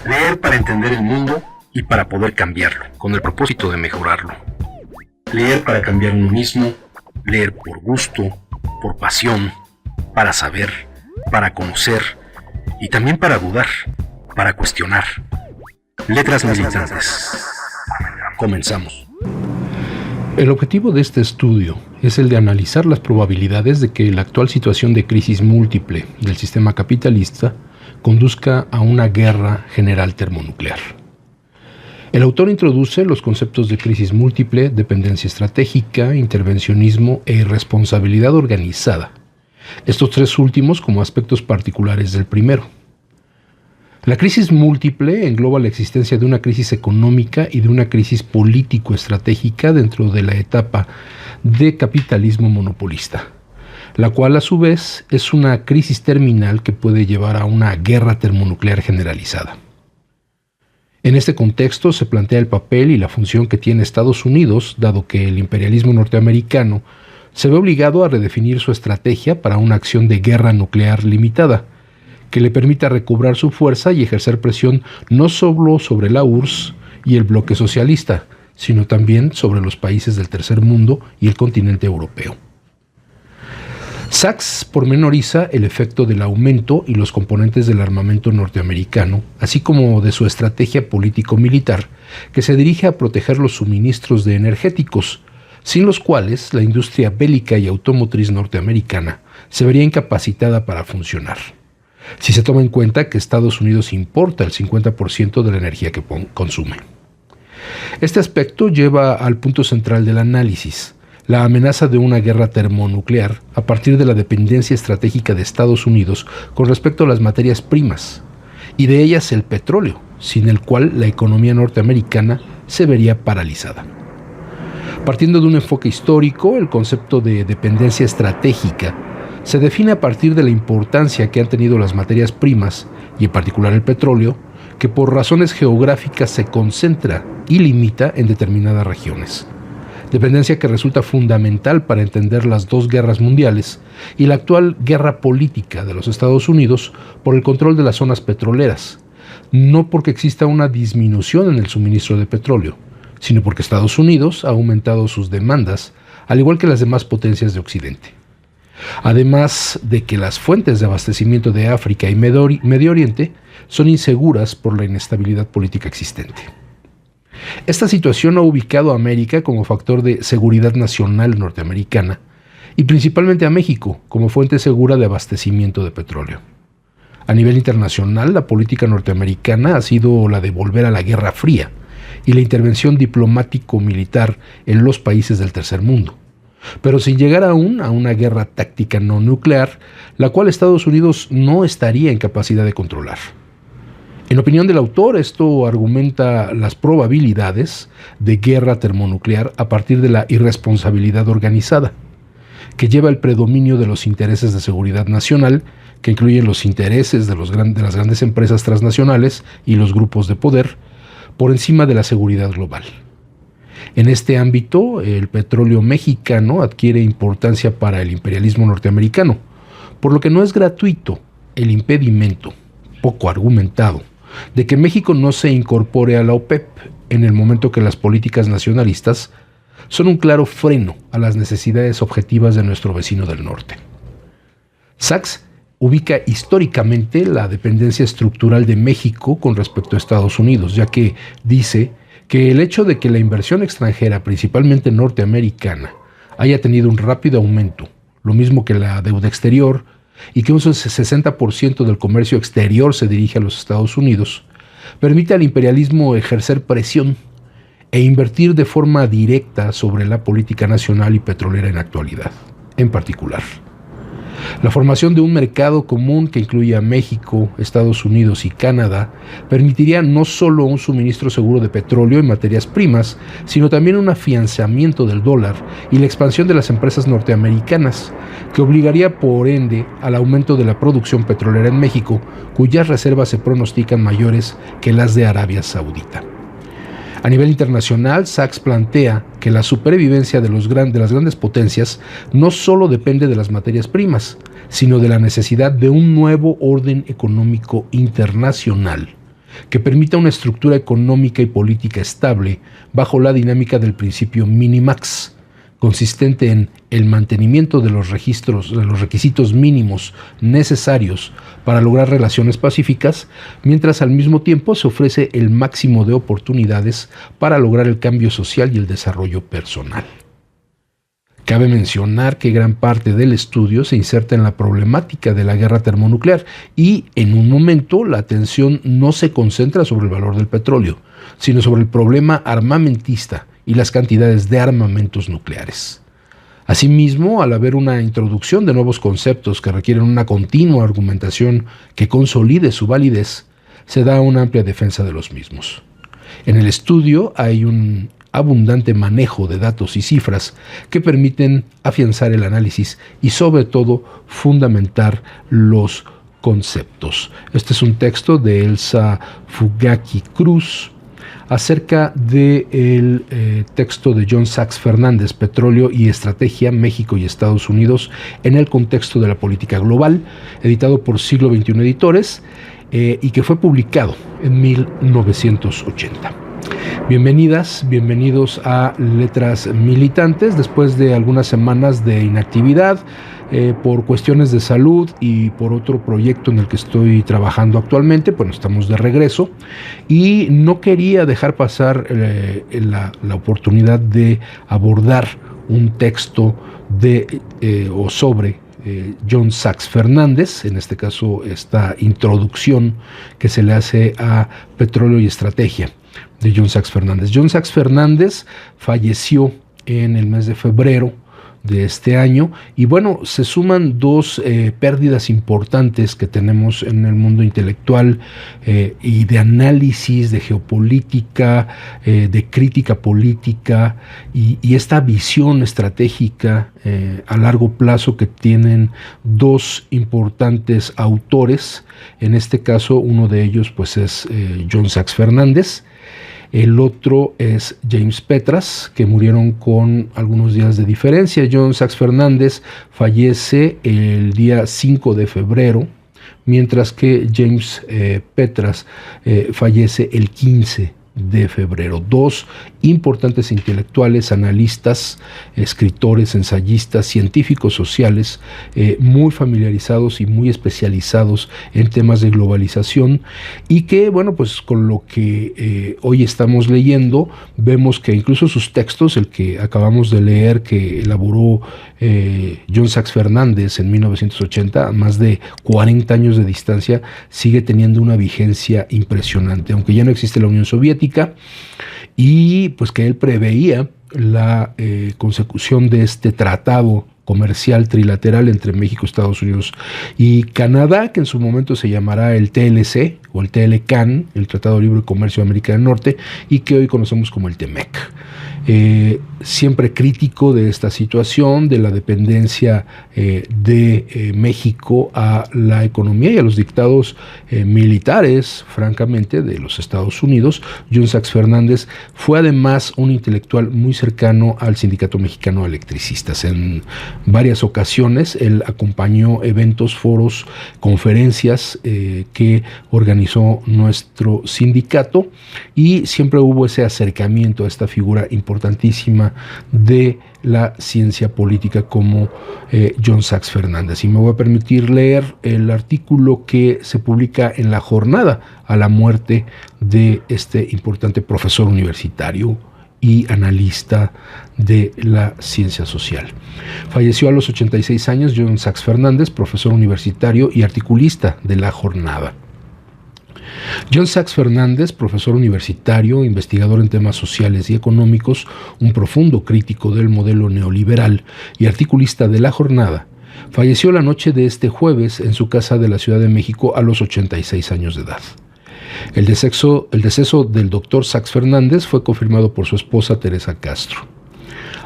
Leer para entender el mundo y para poder cambiarlo, con el propósito de mejorarlo. Leer para cambiar uno mismo, leer por gusto, por pasión, para saber, para conocer y también para dudar, para cuestionar. Letras militantes. Comenzamos. El objetivo de este estudio es el de analizar las probabilidades de que la actual situación de crisis múltiple del sistema capitalista conduzca a una guerra general termonuclear. El autor introduce los conceptos de crisis múltiple, dependencia estratégica, intervencionismo e irresponsabilidad organizada, estos tres últimos como aspectos particulares del primero. La crisis múltiple engloba la existencia de una crisis económica y de una crisis político-estratégica dentro de la etapa de capitalismo monopolista, la cual a su vez es una crisis terminal que puede llevar a una guerra termonuclear generalizada. En este contexto se plantea el papel y la función que tiene Estados Unidos, dado que el imperialismo norteamericano se ve obligado a redefinir su estrategia para una acción de guerra nuclear limitada, que le permita recobrar su fuerza y ejercer presión no solo sobre la URSS y el bloque socialista, sino también sobre los países del tercer mundo y el continente europeo. Sachs pormenoriza el efecto del aumento y los componentes del armamento norteamericano, así como de su estrategia político-militar, que se dirige a proteger los suministros de energéticos, sin los cuales la industria bélica y automotriz norteamericana se vería incapacitada para funcionar, si se toma en cuenta que Estados Unidos importa el 50% de la energía que consume. Este aspecto lleva al punto central del análisis, la amenaza de una guerra termonuclear a partir de la dependencia estratégica de Estados Unidos con respecto a las materias primas, y de ellas el petróleo, sin el cual la economía norteamericana se vería paralizada. Partiendo de un enfoque histórico, el concepto de dependencia estratégica se define a partir de la importancia que han tenido las materias primas, y en particular el petróleo, que por razones geográficas se concentra y limita en determinadas regiones. Dependencia que resulta fundamental para entender las dos guerras mundiales y la actual guerra política de los Estados Unidos por el control de las zonas petroleras, no porque exista una disminución en el suministro de petróleo, sino porque Estados Unidos ha aumentado sus demandas, al igual que las demás potencias de Occidente. Además de que las fuentes de abastecimiento de África y Medio Oriente son inseguras por la inestabilidad política existente. Esta situación ha ubicado a América como factor de seguridad nacional norteamericana y principalmente a México como fuente segura de abastecimiento de petróleo. A nivel internacional, la política norteamericana ha sido la de volver a la Guerra Fría y la intervención diplomático-militar en los países del tercer mundo, pero sin llegar aún a una guerra táctica no nuclear, la cual Estados Unidos no estaría en capacidad de controlar. En opinión del autor, esto argumenta las probabilidades de guerra termonuclear a partir de la irresponsabilidad organizada, que lleva el predominio de los intereses de seguridad nacional, que incluyen los intereses de las grandes empresas transnacionales y los grupos de poder, por encima de la seguridad global. En este ámbito, el petróleo mexicano adquiere importancia para el imperialismo norteamericano, por lo que no es gratuito el impedimento, poco argumentado, de que México no se incorpore a la OPEP en el momento que las políticas nacionalistas son un claro freno a las necesidades objetivas de nuestro vecino del norte. Sachs ubica históricamente la dependencia estructural de México con respecto a Estados Unidos, ya que dice que el hecho de que la inversión extranjera, principalmente norteamericana, haya tenido un rápido aumento, lo mismo que la deuda exterior, y que un 60% del comercio exterior se dirige a los Estados Unidos, permite al imperialismo ejercer presión e invertir de forma directa sobre la política nacional y petrolera en la actualidad, en particular. La formación de un mercado común que incluya a México, Estados Unidos y Canadá permitiría no solo un suministro seguro de petróleo y materias primas, sino también un afianzamiento del dólar y la expansión de las empresas norteamericanas, que obligaría por ende al aumento de la producción petrolera en México, cuyas reservas se pronostican mayores que las de Arabia Saudita. A nivel internacional, Sachs plantea que la supervivencia de las grandes potencias no solo depende de las materias primas, sino de la necesidad de un nuevo orden económico internacional que permita una estructura económica y política estable bajo la dinámica del principio Minimax, consistente en el mantenimiento de los requisitos mínimos necesarios para lograr relaciones pacíficas, mientras al mismo tiempo se ofrece el máximo de oportunidades para lograr el cambio social y el desarrollo personal. Cabe mencionar que gran parte del estudio se inserta en la problemática de la guerra termonuclear y, en un momento, la atención no se concentra sobre el valor del petróleo, sino sobre el problema armamentista y las cantidades de armamentos nucleares. Asimismo, al haber una introducción de nuevos conceptos que requieren una continua argumentación que consolide su validez, se da una amplia defensa de los mismos. En el estudio hay un abundante manejo de datos y cifras que permiten afianzar el análisis y, sobre todo, fundamentar los conceptos. Este es un texto de Elsa Fugaki Cruz acerca del texto de John Sachs Fernández, Petróleo y Estrategia, México y Estados Unidos en el contexto de la política global, editado por Siglo XXI Editores y que fue publicado en 1980. Bienvenidas, bienvenidos a Letras Militantes. Después de algunas semanas de inactividad por cuestiones de salud y por otro proyecto en el que estoy trabajando actualmente, bueno, estamos de regreso y no quería dejar pasar la oportunidad de abordar un texto sobre John Sachs Fernández, en este caso esta introducción que se le hace a Petróleo y Estrategia de John Sachs Fernández. John Sachs Fernández falleció en el mes de febrero de este año y bueno, se suman dos pérdidas importantes que tenemos en el mundo intelectual y de análisis, de geopolítica, de crítica política y esta visión estratégica a largo plazo que tienen dos importantes autores. En este caso, uno de ellos pues es John Sachs Fernández. El otro es James Petras, que murieron con algunos días de diferencia. John Sachs Fernández fallece el día 5 de febrero, mientras que James Petras fallece el 15 de febrero. Dos importantes intelectuales, analistas, escritores, ensayistas, científicos sociales, muy familiarizados y muy especializados en temas de globalización y que, bueno, pues con lo que hoy estamos leyendo, vemos que incluso sus textos, el que acabamos de leer, que elaboró John Sachs Fernández en 1980, a más de 40 años de distancia, sigue teniendo una vigencia impresionante, aunque ya no existe la Unión Soviética, y pues que él preveía la consecución de este tratado comercial trilateral entre México, Estados Unidos y Canadá, que en su momento se llamará el TLC o el TLCAN, el Tratado de Libre Comercio de América del Norte, y que hoy conocemos como el TEMEC. Siempre crítico de esta situación, de la dependencia de México a la economía y a los dictados militares, francamente, de los Estados Unidos. John Sachs Fernández fue además un intelectual muy cercano al Sindicato Mexicano de Electricistas. En varias ocasiones él acompañó eventos, foros, conferencias que organizó nuestro sindicato y siempre hubo ese acercamiento a esta figura importantísima de la ciencia política como John Sachs Fernández. Y me voy a permitir leer el artículo que se publica en La Jornada a la muerte de este importante profesor universitario y analista de la ciencia social. Falleció a los 86 años John Sachs Fernández, profesor universitario y articulista de La Jornada. John Sachs Fernández, profesor universitario, investigador en temas sociales y económicos, un profundo crítico del modelo neoliberal y articulista de La Jornada, falleció la noche de este jueves en su casa de la Ciudad de México a los 86 años de edad. El deceso del doctor Sachs Fernández fue confirmado por su esposa Teresa Castro.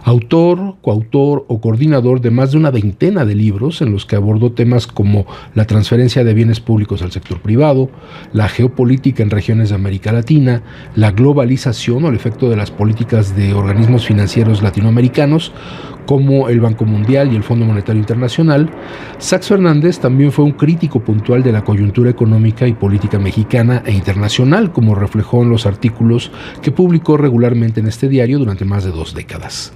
Autor, coautor o coordinador de más de una veintena de libros en los que abordó temas como la transferencia de bienes públicos al sector privado, la geopolítica en regiones de América Latina, la globalización o el efecto de las políticas de organismos financieros latinoamericanos, como el Banco Mundial y el Fondo Monetario Internacional, Sachs Fernández también fue un crítico puntual de la coyuntura económica y política mexicana e internacional, como reflejó en los artículos que publicó regularmente en este diario durante más de 2 décadas.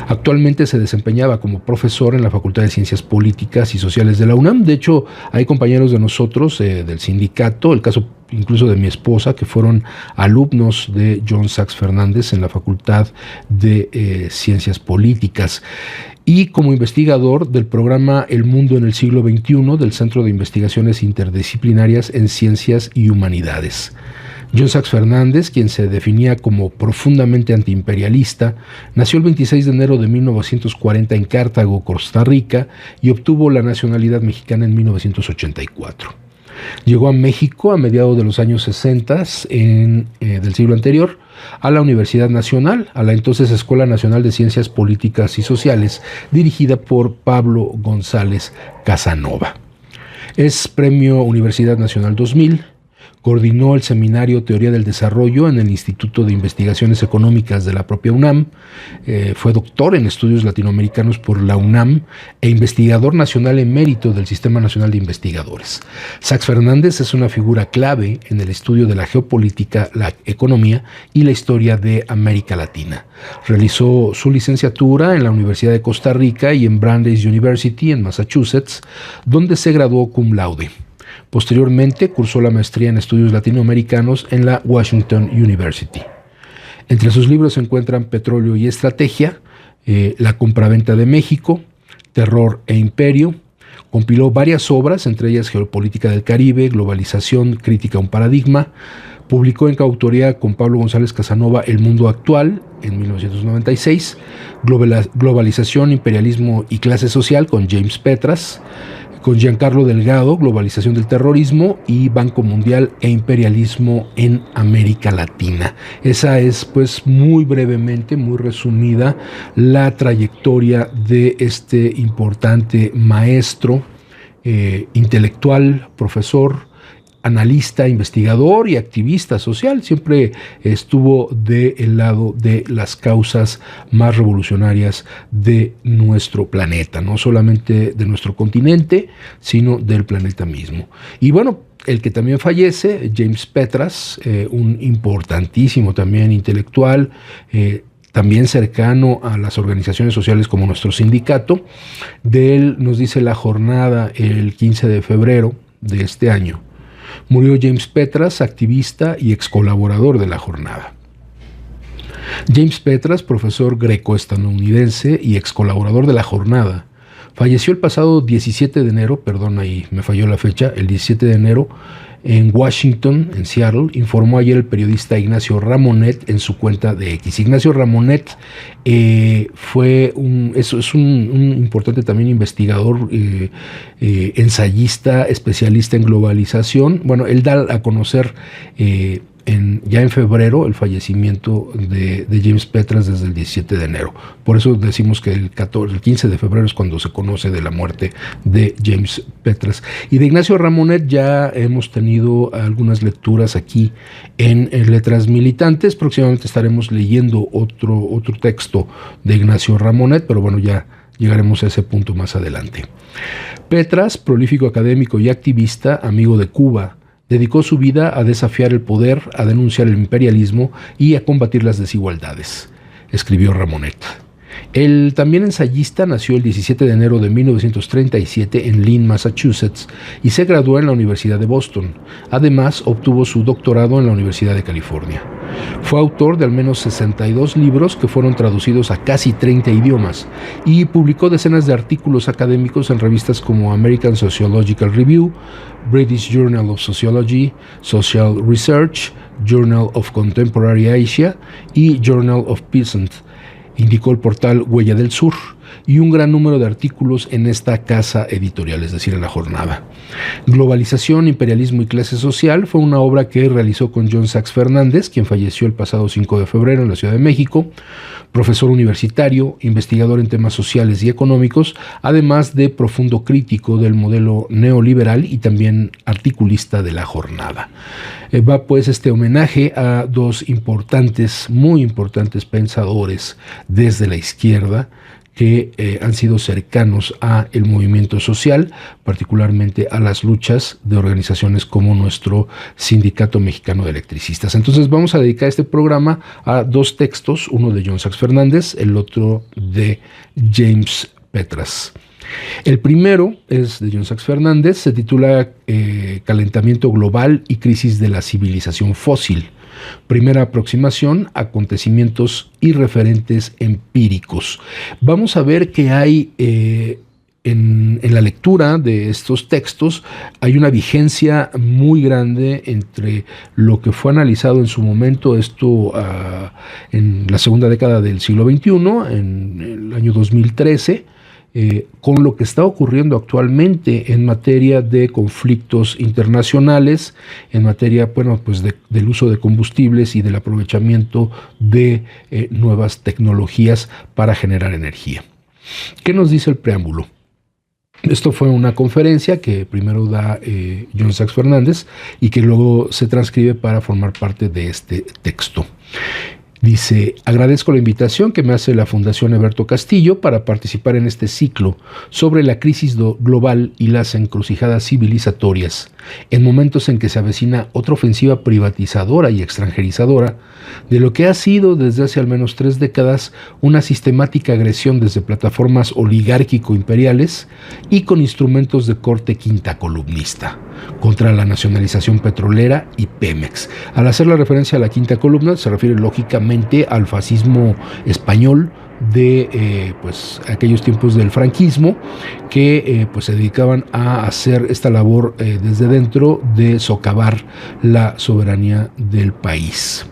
Actualmente se desempeñaba como profesor en la Facultad de Ciencias Políticas y Sociales de la UNAM. De hecho, hay compañeros de nosotros del sindicato, el caso incluso de mi esposa, que fueron alumnos de John Sachs Fernández en la Facultad de Ciencias Políticas, y como investigador del programa El Mundo en el Siglo XXI del Centro de Investigaciones Interdisciplinarias en Ciencias y Humanidades. John Sachs Fernández, quien se definía como profundamente antiimperialista, nació el 26 de enero de 1940 en Cartago, Costa Rica, y obtuvo la nacionalidad mexicana en 1984. Llegó a México a mediados de los años 60 del siglo anterior a la Universidad Nacional, a la entonces Escuela Nacional de Ciencias Políticas y Sociales, dirigida por Pablo González Casanova. Es Premio Universidad Nacional 2000. Coordinó el seminario Teoría del Desarrollo en el Instituto de Investigaciones Económicas de la propia UNAM, fue doctor en estudios latinoamericanos por la UNAM e investigador nacional emérito del Sistema Nacional de Investigadores. Sachs Fernández es una figura clave en el estudio de la geopolítica, la economía y la historia de América Latina. Realizó su licenciatura en la Universidad de Costa Rica y en Brandeis University en Massachusetts, donde se graduó cum laude. Posteriormente cursó la maestría en estudios latinoamericanos en la Washington University. Entre sus libros se encuentran Petróleo y Estrategia, La compraventa de México, Terror e Imperio. Compiló varias obras, entre ellas Geopolítica del Caribe, Globalización, Crítica a un Paradigma. Publicó en coautoría con Pablo González Casanova El Mundo Actual en 1996, Globalización, Imperialismo y Clase Social con James Petras, con Giancarlo Delgado, Globalización del Terrorismo y Banco Mundial e Imperialismo en América Latina. Esa es, pues, muy brevemente, muy resumida, la trayectoria de este importante maestro, intelectual, profesor, analista, investigador y activista social. Siempre estuvo del lado de las causas más revolucionarias de nuestro planeta, no solamente de nuestro continente, sino del planeta mismo. Y bueno, el que también fallece, James Petras, un importantísimo también intelectual, también cercano a las organizaciones sociales como nuestro sindicato. De él nos dice La Jornada el 15 de febrero de este año. Murió James Petras, activista y ex colaborador de La Jornada. James Petras, profesor greco-estadounidense y ex colaborador de La Jornada, falleció el pasado 17 de enero, perdón, ahí me falló la fecha, el 17 de enero, en Washington, en Seattle, informó ayer el periodista Ignacio Ramonet en su cuenta de X. Ignacio Ramonet fue un importante también investigador, ensayista, especialista en globalización. Bueno, él da a conocer ya en febrero el fallecimiento de James Petras desde el 17 de enero. Por eso decimos que el 15 de febrero es cuando se conoce de la muerte de James Petras. Y de Ignacio Ramonet ya hemos tenido algunas lecturas aquí en Letras Militantes. Próximamente estaremos leyendo otro texto de Ignacio Ramonet, pero bueno, ya llegaremos a ese punto más adelante. Petras, prolífico académico y activista, amigo de Cuba, dedicó su vida a desafiar el poder, a denunciar el imperialismo y a combatir las desigualdades, escribió Ramonet. El también ensayista nació el 17 de enero de 1937 en Lynn, Massachusetts, y se graduó en la Universidad de Boston. Además, obtuvo su doctorado en la Universidad de California. Fue autor de al menos 62 libros que fueron traducidos a casi 30 idiomas y publicó decenas de artículos académicos en revistas como American Sociological Review, British Journal of Sociology, Social Research, Journal of Contemporary Asia y Journal of Peasant. Indicó el portal Huella del Sur, y un gran número de artículos en esta casa editorial, es decir, en La Jornada. Globalización, Imperialismo y Clase Social fue una obra que realizó con John Sachs Fernández, quien falleció el pasado 5 de febrero en la Ciudad de México, profesor universitario, investigador en temas sociales y económicos, además de profundo crítico del modelo neoliberal y también articulista de La Jornada. Va pues este homenaje a dos muy importantes pensadores desde la izquierda que han sido cercanos a el movimiento social, particularmente a las luchas de organizaciones como nuestro Sindicato Mexicano de Electricistas. Entonces vamos a dedicar este programa a dos textos, uno de John Sachs Fernández, el otro de James Petras. El primero es de John Sachs Fernández, se titula Calentamiento global y crisis de la civilización fósil. Primera aproximación, acontecimientos y referentes empíricos. Vamos a ver que hay en la lectura de estos textos hay una vigencia muy grande entre lo que fue analizado en su momento, esto en la segunda década del siglo XXI, en el año 2013, con lo que está ocurriendo actualmente en materia de conflictos internacionales, en materia, bueno, pues del uso de combustibles y del aprovechamiento de nuevas tecnologías para generar energía. ¿Qué nos dice el preámbulo? Esto fue una conferencia que primero da John Sachs Fernández y que luego se transcribe para formar parte de este texto. Dice: agradezco la invitación que me hace la Fundación Eberto Castillo para participar en este ciclo sobre la crisis global y las encrucijadas civilizatorias, en momentos en que se avecina otra ofensiva privatizadora y extranjerizadora de lo que ha sido desde hace al menos 3 décadas una sistemática agresión desde plataformas oligárquico-imperiales y con instrumentos de corte quinta columnista contra la nacionalización petrolera y Pemex. Al hacer la referencia a la quinta columna se refiere lógicamente al fascismo español de pues aquellos tiempos del franquismo que pues se dedicaban a hacer esta labor desde dentro de socavar la soberanía del país.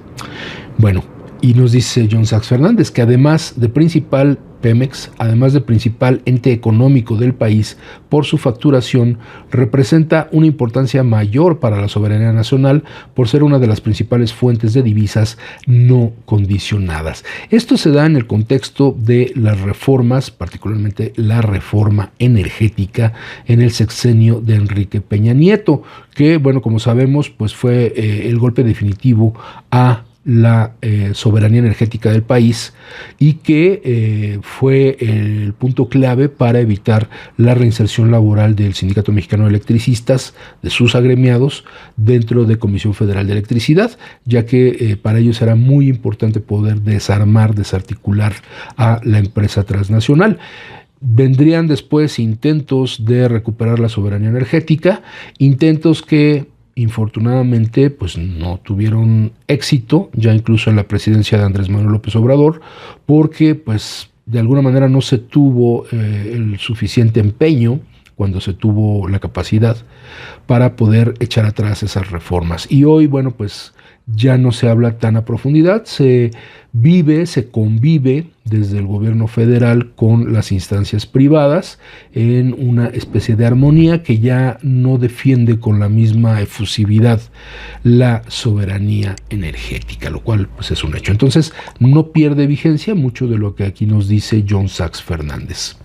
Bueno, y nos dice John Sachs Fernández que además de principal Pemex, además de principal ente económico del país por su facturación, representa una importancia mayor para la soberanía nacional por ser una de las principales fuentes de divisas no condicionadas. Esto se da en el contexto de las reformas, particularmente la reforma energética en el sexenio de Enrique Peña Nieto, que, bueno, como sabemos, pues fue el golpe definitivo a la soberanía energética del país y que fue el punto clave para evitar la reinserción laboral del Sindicato Mexicano de Electricistas, de sus agremiados, dentro de Comisión Federal de Electricidad, ya que para ellos era muy importante poder desarticular a la empresa transnacional. Vendrían después intentos de recuperar la soberanía energética, intentos que infortunadamente pues no tuvieron éxito, ya incluso en la presidencia de Andrés Manuel López Obrador, porque pues de alguna manera no se tuvo el suficiente empeño cuando se tuvo la capacidad para poder echar atrás esas reformas. Y hoy, bueno, pues ya no se habla tan a profundidad, se convive desde el gobierno federal con las instancias privadas en una especie de armonía que ya no defiende con la misma efusividad la soberanía energética, lo cual pues es un hecho. Entonces no pierde vigencia mucho de lo que aquí nos dice John Sachs Fernández.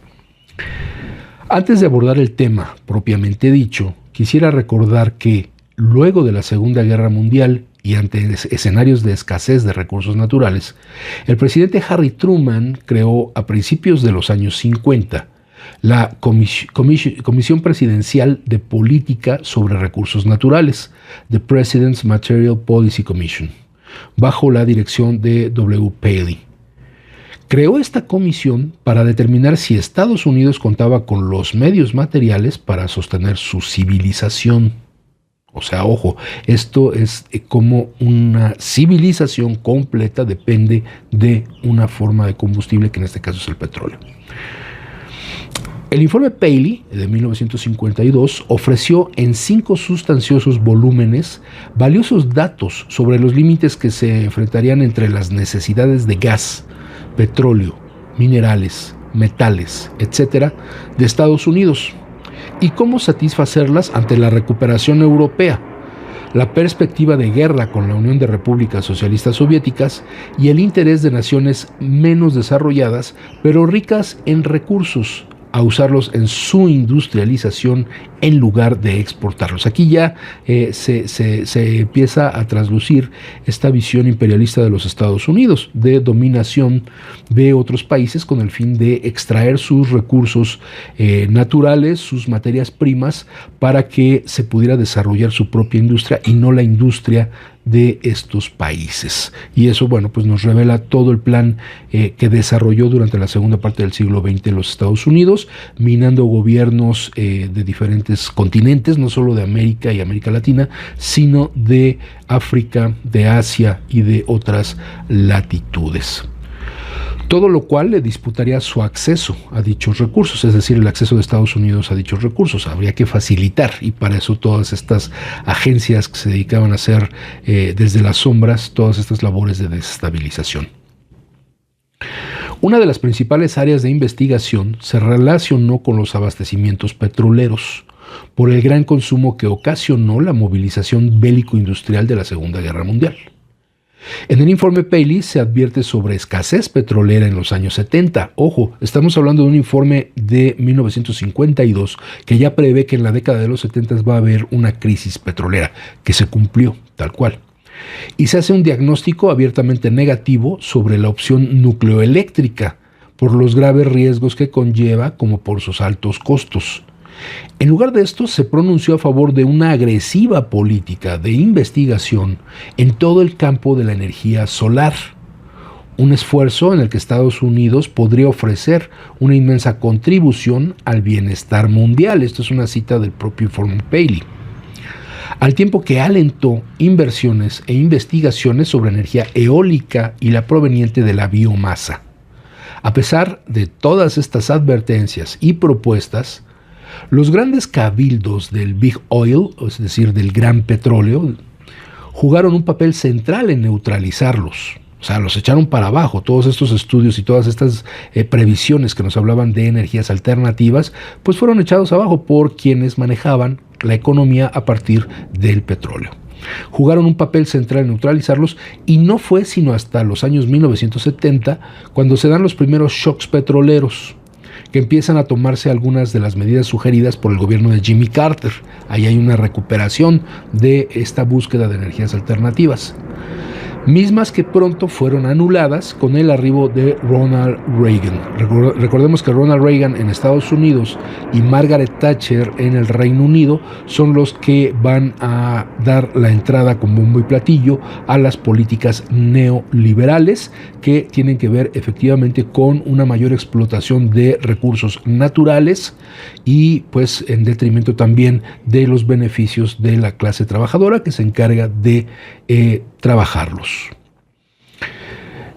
Antes de abordar el tema propiamente dicho, quisiera recordar que luego de la Segunda Guerra Mundial y ante escenarios de escasez de recursos naturales, el presidente Harry Truman creó a principios de los años 50 la Comisión Presidencial de Política sobre Recursos Naturales, The President's Material Policy Commission, bajo la dirección de W. Paley. Creó esta comisión para determinar si Estados Unidos contaba con los medios materiales para sostener su civilización. O sea, ojo, esto es como una civilización completa depende de una forma de combustible, que en este caso es el petróleo. El informe Paley, de 1952, ofreció en 5 sustanciosos volúmenes valiosos datos sobre los límites que se enfrentarían entre las necesidades de gas, petróleo, minerales, metales, etcétera, de Estados Unidos, y cómo satisfacerlas ante la recuperación europea, la perspectiva de guerra con la Unión de Repúblicas Socialistas Soviéticas y el interés de naciones menos desarrolladas, pero ricas en recursos, a usarlos en su industrialización en lugar de exportarlos. Aquí ya se empieza a traslucir esta visión imperialista de los Estados Unidos, de dominación de otros países con el fin de extraer sus recursos naturales, sus materias primas, para que se pudiera desarrollar su propia industria y no la industria de estos países. Y eso, bueno, pues nos revela todo el plan que desarrolló durante la segunda parte del siglo XX los Estados Unidos, minando gobiernos de diferentes continentes, no solo de América y América Latina, sino de África, de Asia y de otras latitudes. Todo lo cual le disputaría su acceso a dichos recursos, es decir, el acceso de Estados Unidos a dichos recursos. Habría que facilitar, y para eso todas estas agencias que se dedicaban a hacer desde las sombras todas estas labores de desestabilización. Una de las principales áreas de investigación se relacionó con los abastecimientos petroleros, por el gran consumo que ocasionó la movilización bélico-industrial de la Segunda Guerra Mundial. En el informe Paley se advierte sobre escasez petrolera en los años 70. Ojo, estamos hablando de un informe de 1952 que ya prevé que en la década de los 70 va a haber una crisis petrolera, que se cumplió tal cual. Y se hace un diagnóstico abiertamente negativo sobre la opción nucleoeléctrica por los graves riesgos que conlleva como por sus altos costos. En lugar de esto, se pronunció a favor de una agresiva política de investigación en todo el campo de la energía solar, un esfuerzo en el que Estados Unidos podría ofrecer una inmensa contribución al bienestar mundial. Esto es una cita del propio informe Paley. Al tiempo que alentó inversiones e investigaciones sobre energía eólica y la proveniente de la biomasa. A pesar de todas estas advertencias y propuestas, los grandes cabildos del Big Oil, es decir, del gran petróleo, jugaron un papel central en neutralizarlos. O sea, los echaron para abajo. Todos estos estudios y todas estas previsiones que nos hablaban de energías alternativas, pues fueron echados abajo por quienes manejaban la economía a partir del petróleo. Jugaron un papel central en neutralizarlos, y no fue sino hasta los años 1970 cuando se dan los primeros shocks petroleros, que empiezan a tomarse algunas de las medidas sugeridas por el gobierno de Jimmy Carter. Ahí hay una recuperación de esta búsqueda de energías alternativas, mismas que pronto fueron anuladas con el arribo de Ronald Reagan. Recordemos que Ronald Reagan en Estados Unidos y Margaret Thatcher en el Reino Unido son los que van a dar la entrada con bombo y platillo a las políticas neoliberales, que tienen que ver efectivamente con una mayor explotación de recursos naturales y pues en detrimento también de los beneficios de la clase trabajadora que se encarga de trabajarlos.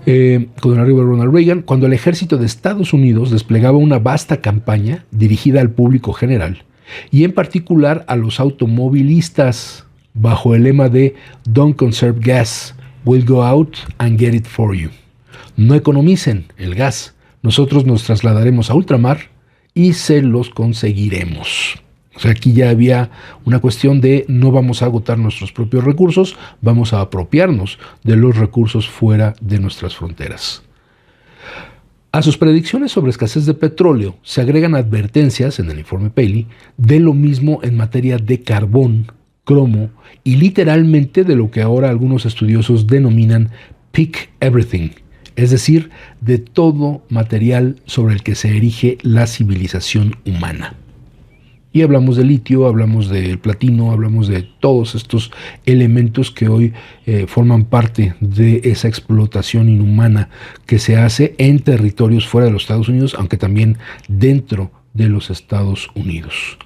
Con el arribo de Ronald Reagan, cuando el ejército de Estados Unidos desplegaba una vasta campaña dirigida al público general y en particular a los automovilistas bajo el lema de "Don't conserve gas, we'll go out and get it for you". No economicen el gas, nosotros nos trasladaremos a ultramar y se los conseguiremos. O sea, aquí ya había una cuestión de no vamos a agotar nuestros propios recursos, vamos a apropiarnos de los recursos fuera de nuestras fronteras. A sus predicciones sobre escasez de petróleo se agregan advertencias en el informe Paley de lo mismo en materia de carbón, cromo y literalmente de lo que ahora algunos estudiosos denominan "pick everything", es decir, de todo material sobre el que se erige la civilización humana. Y hablamos de litio, hablamos del platino, hablamos de todos estos elementos que hoy forman parte de esa explotación inhumana que se hace en territorios fuera de los Estados Unidos, aunque también dentro de los Estados Unidos.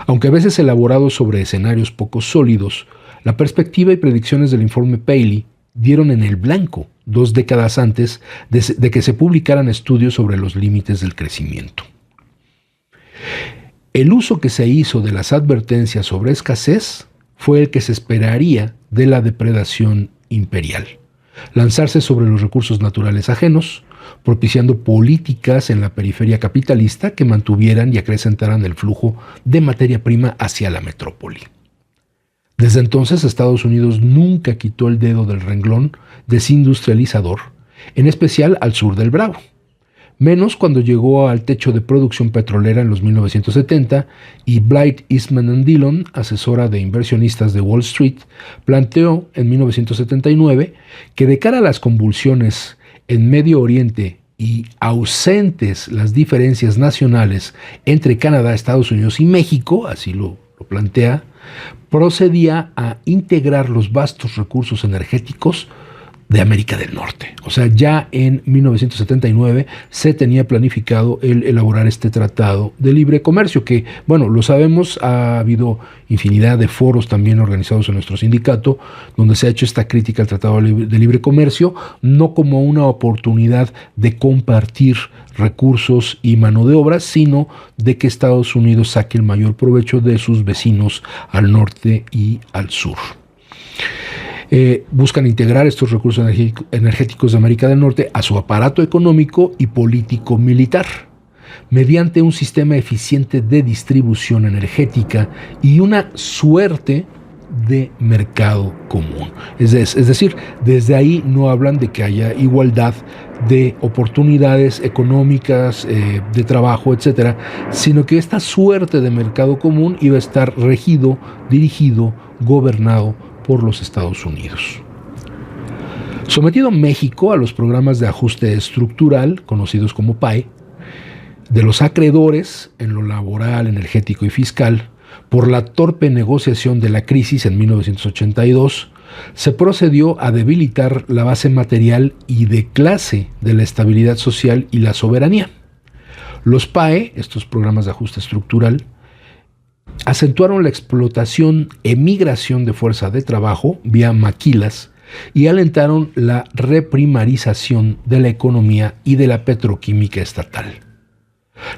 Aunque a veces elaborados sobre escenarios poco sólidos, la perspectiva y predicciones del informe Paley dieron en el blanco 2 décadas antes de que se publicaran estudios sobre los límites del crecimiento. El uso que se hizo de las advertencias sobre escasez fue el que se esperaría de la depredación imperial. Lanzarse sobre los recursos naturales ajenos, propiciando políticas en la periferia capitalista que mantuvieran y acrecentaran el flujo de materia prima hacia la metrópoli. Desde entonces, Estados Unidos nunca quitó el dedo del renglón desindustrializador, en especial al sur del Bravo. menos cuando llegó al techo de producción petrolera en los 1970 y Blythe Eastman Dillon, asesora de inversionistas de Wall Street, planteó en 1979 que de cara a las convulsiones en Medio Oriente y ausentes las diferencias nacionales entre Canadá, Estados Unidos y México, así lo plantea, procedía a integrar los vastos recursos energéticos de América del Norte. O sea, ya en 1979 se tenía planificado el elaborar este tratado de libre comercio, que, bueno, lo sabemos, ha habido infinidad de foros también organizados en nuestro sindicato, donde se ha hecho esta crítica al tratado de libre comercio, no como una oportunidad de compartir recursos y mano de obra, sino de que Estados Unidos saque el mayor provecho de sus vecinos al norte y al sur. Buscan integrar estos recursos energéticos de América del Norte a su aparato económico y político militar, mediante un sistema eficiente de distribución energética y una suerte de mercado común. Es decir, desde ahí no hablan de que haya igualdad de oportunidades económicas, de trabajo, etcétera, sino que esta suerte de mercado común iba a estar regido, dirigido, gobernado por los Estados Unidos. Sometido México a los programas de ajuste estructural, conocidos como PAE, de los acreedores en lo laboral, energético y fiscal, por la torpe negociación de la crisis en 1982, se procedió a debilitar la base material y de clase de la estabilidad social y la soberanía. Los PAE, estos programas de ajuste estructural, acentuaron la explotación e migración de fuerza de trabajo vía maquilas y alentaron la reprimarización de la economía y de la petroquímica estatal.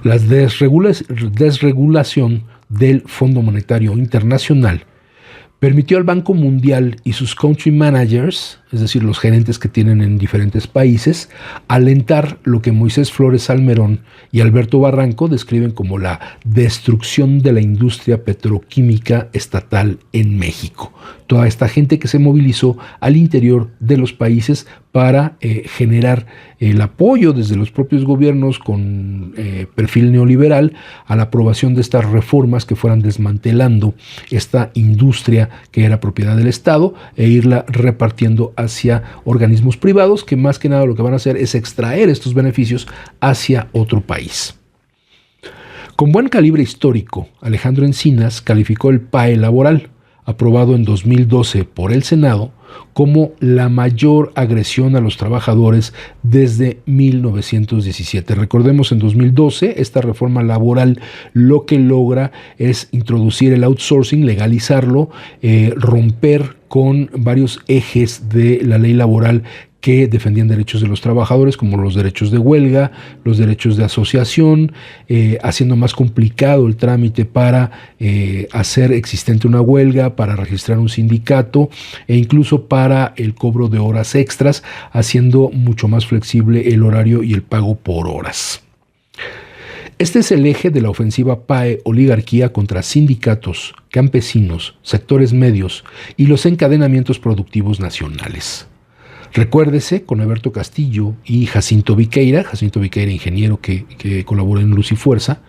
La desregulación del Fondo Monetario Internacional permitió al Banco Mundial y sus country managers, es decir, los gerentes que tienen en diferentes países, alentar lo que Moisés Flores Salmerón y Alberto Barranco describen como la destrucción de la industria petroquímica estatal en México. Toda esta gente que se movilizó al interior de los países para generar el apoyo desde los propios gobiernos con perfil neoliberal a la aprobación de estas reformas que fueran desmantelando esta industria que era propiedad del Estado e irla repartiendo hacia organismos privados que más que nada lo que van a hacer es extraer estos beneficios hacia otro país. Con buen calibre histórico, Alejandro Encinas calificó el PAE laboral, aprobado en 2012 por el Senado, como la mayor agresión a los trabajadores desde 1917. Recordemos, en 2012 esta reforma laboral lo que logra es introducir el outsourcing, legalizarlo, romper con varios ejes de la ley laboral que defendían derechos de los trabajadores, como los derechos de huelga, los derechos de asociación, haciendo más complicado el trámite para hacer existente una huelga, para registrar un sindicato e incluso para el cobro de horas extras, haciendo mucho más flexible el horario y el pago por horas. Este es el eje de la ofensiva PAE-oligarquía contra sindicatos, campesinos, sectores medios y los encadenamientos productivos nacionales. Recuérdese, con Alberto Castillo y Jacinto Viqueira ingeniero que colabora en Luz y Fuerza,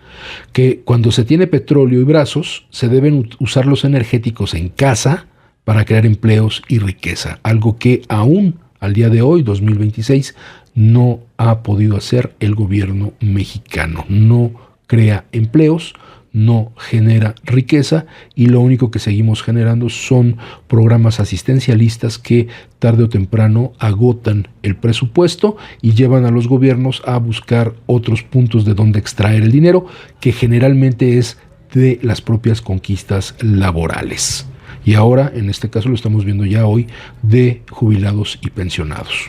que cuando se tiene petróleo y brazos se deben usar los energéticos en casa para crear empleos y riqueza, algo que aún al día de hoy, 2026, no ha podido hacer el gobierno mexicano. No crea empleos, no genera riqueza y lo único que seguimos generando son programas asistencialistas que tarde o temprano agotan el presupuesto y llevan a los gobiernos a buscar otros puntos de donde extraer el dinero, que generalmente es de las propias conquistas laborales. Y ahora, en este caso, lo estamos viendo ya hoy, de jubilados y pensionados.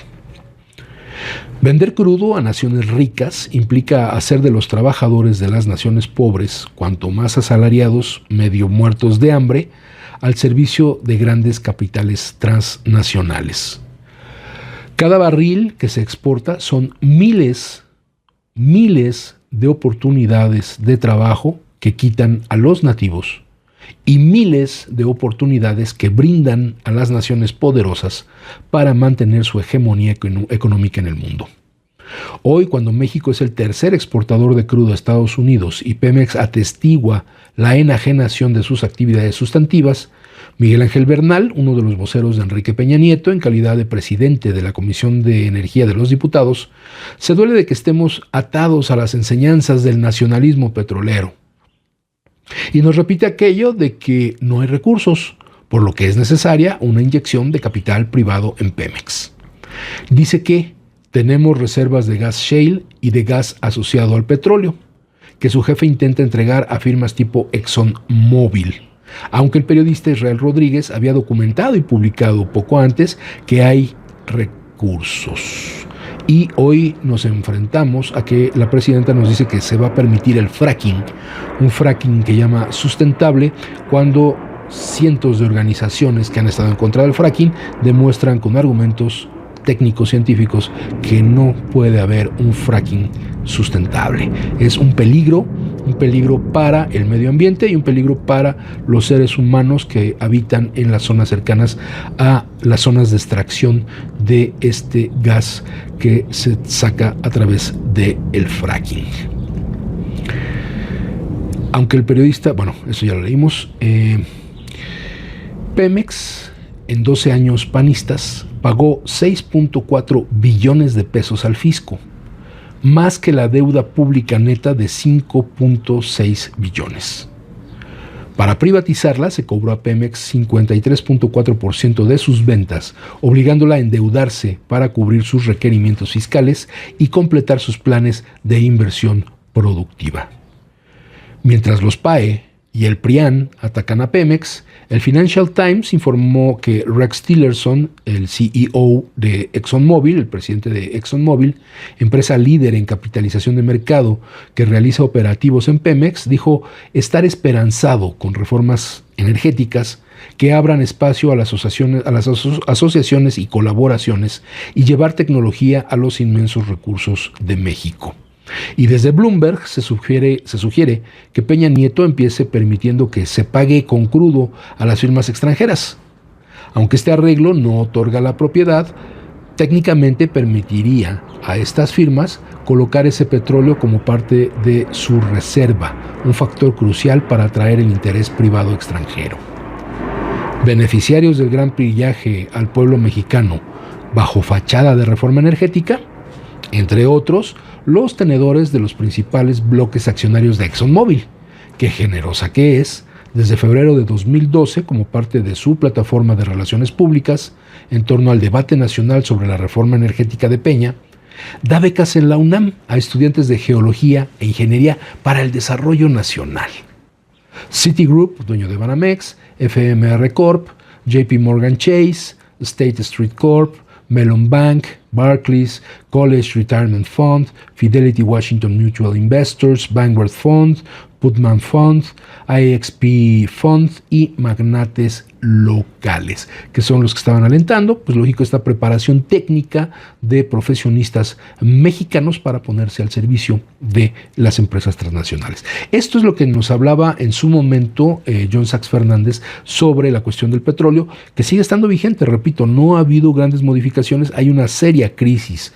Vender crudo a naciones ricas implica hacer de los trabajadores de las naciones pobres, cuanto más asalariados, medio muertos de hambre, al servicio de grandes capitales transnacionales. Cada barril que se exporta son miles de oportunidades de trabajo que quitan a los nativos y miles de oportunidades que brindan a las naciones poderosas para mantener su hegemonía económica en el mundo. Hoy, cuando México es el tercer exportador de crudo a Estados Unidos y Pemex atestigua la enajenación de sus actividades sustantivas, Miguel Ángel Bernal, uno de los voceros de Enrique Peña Nieto, en calidad de presidente de la Comisión de Energía de los Diputados, se duele de que estemos atados a las enseñanzas del nacionalismo petrolero. Y nos repite aquello de que no hay recursos, por lo que es necesaria una inyección de capital privado en Pemex. Dice que tenemos reservas de gas shale y de gas asociado al petróleo, que su jefe intenta entregar a firmas tipo ExxonMobil, aunque el periodista Israel Rodríguez había documentado y publicado poco antes que hay recursos. Y hoy nos enfrentamos a que la presidenta nos dice que se va a permitir el fracking, un fracking que llama sustentable, cuando cientos de organizaciones que han estado en contra del fracking demuestran con argumentos técnicos científicos que no puede haber un fracking sustentable. Es un peligro para el medio ambiente y un peligro para los seres humanos que habitan en las zonas cercanas a las zonas de extracción de este gas que se saca a través del fracking. Aunque el periodista, bueno, eso ya lo leímos, Pemex en 12 años panistas pagó 6.4 billones de pesos al fisco, más que la deuda pública neta de 5.6 billones. Para privatizarla se cobró a Pemex 53.4% de sus ventas, obligándola a endeudarse para cubrir sus requerimientos fiscales y completar sus planes de inversión productiva. Mientras los PAE y el PRIAN atacan a Pemex, el Financial Times informó que Rex Tillerson, el CEO de ExxonMobil, el presidente de ExxonMobil, empresa líder en capitalización de mercado que realiza operativos en Pemex, dijo estar esperanzado con reformas energéticas que abran espacio a las asociaciones y colaboraciones y llevar tecnología a los inmensos recursos de México. Y desde Bloomberg se sugiere que Peña Nieto empiece permitiendo que se pague con crudo a las firmas extranjeras. Aunque este arreglo no otorga la propiedad, técnicamente permitiría a estas firmas colocar ese petróleo como parte de su reserva, un factor crucial para atraer el interés privado extranjero. Beneficiarios del gran pillaje al pueblo mexicano bajo fachada de reforma energética, entre otros, los tenedores de los principales bloques accionarios de ExxonMobil, que generosa que es, desde febrero de 2012, como parte de su plataforma de relaciones públicas en torno al debate nacional sobre la reforma energética de Peña, da becas en la UNAM a estudiantes de geología e ingeniería para el desarrollo nacional. Citigroup, dueño de Banamex, FMR Corp, JP Morgan Chase, State Street Corp, Mellon Bank, Barclays, College Retirement Fund, Fidelity Washington Mutual Investors, Vanguard Fund, Putnam Fund, IXP Fund y magnates locales, que son los que estaban alentando, pues lógico, esta preparación técnica de profesionistas mexicanos para ponerse al servicio de las empresas transnacionales. Esto es lo que nos hablaba en su momento John Sachs Fernández sobre la cuestión del petróleo, que sigue estando vigente. Repito, no ha habido grandes modificaciones, hay una seria crisis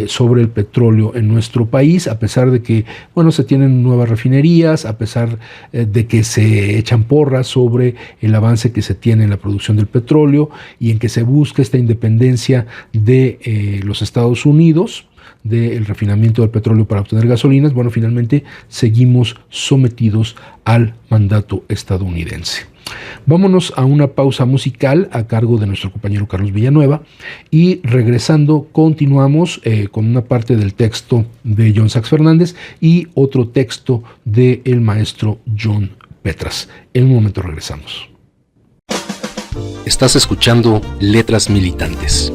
sobre el petróleo en nuestro país, a pesar de que, bueno, se tienen nuevas refinerías, a pesar de que se echan porras sobre el avance que se tiene en la producción del petróleo y en que se busca esta independencia de los Estados Unidos del refinamiento del petróleo para obtener gasolinas. Bueno, finalmente seguimos sometidos al mandato estadounidense. Vámonos a una pausa musical a cargo de nuestro compañero Carlos Villanueva y regresando continuamos con una parte del texto de John Sachs Fernández y otro texto del maestro John Petras. En un momento regresamos. Estás escuchando Letras Militantes.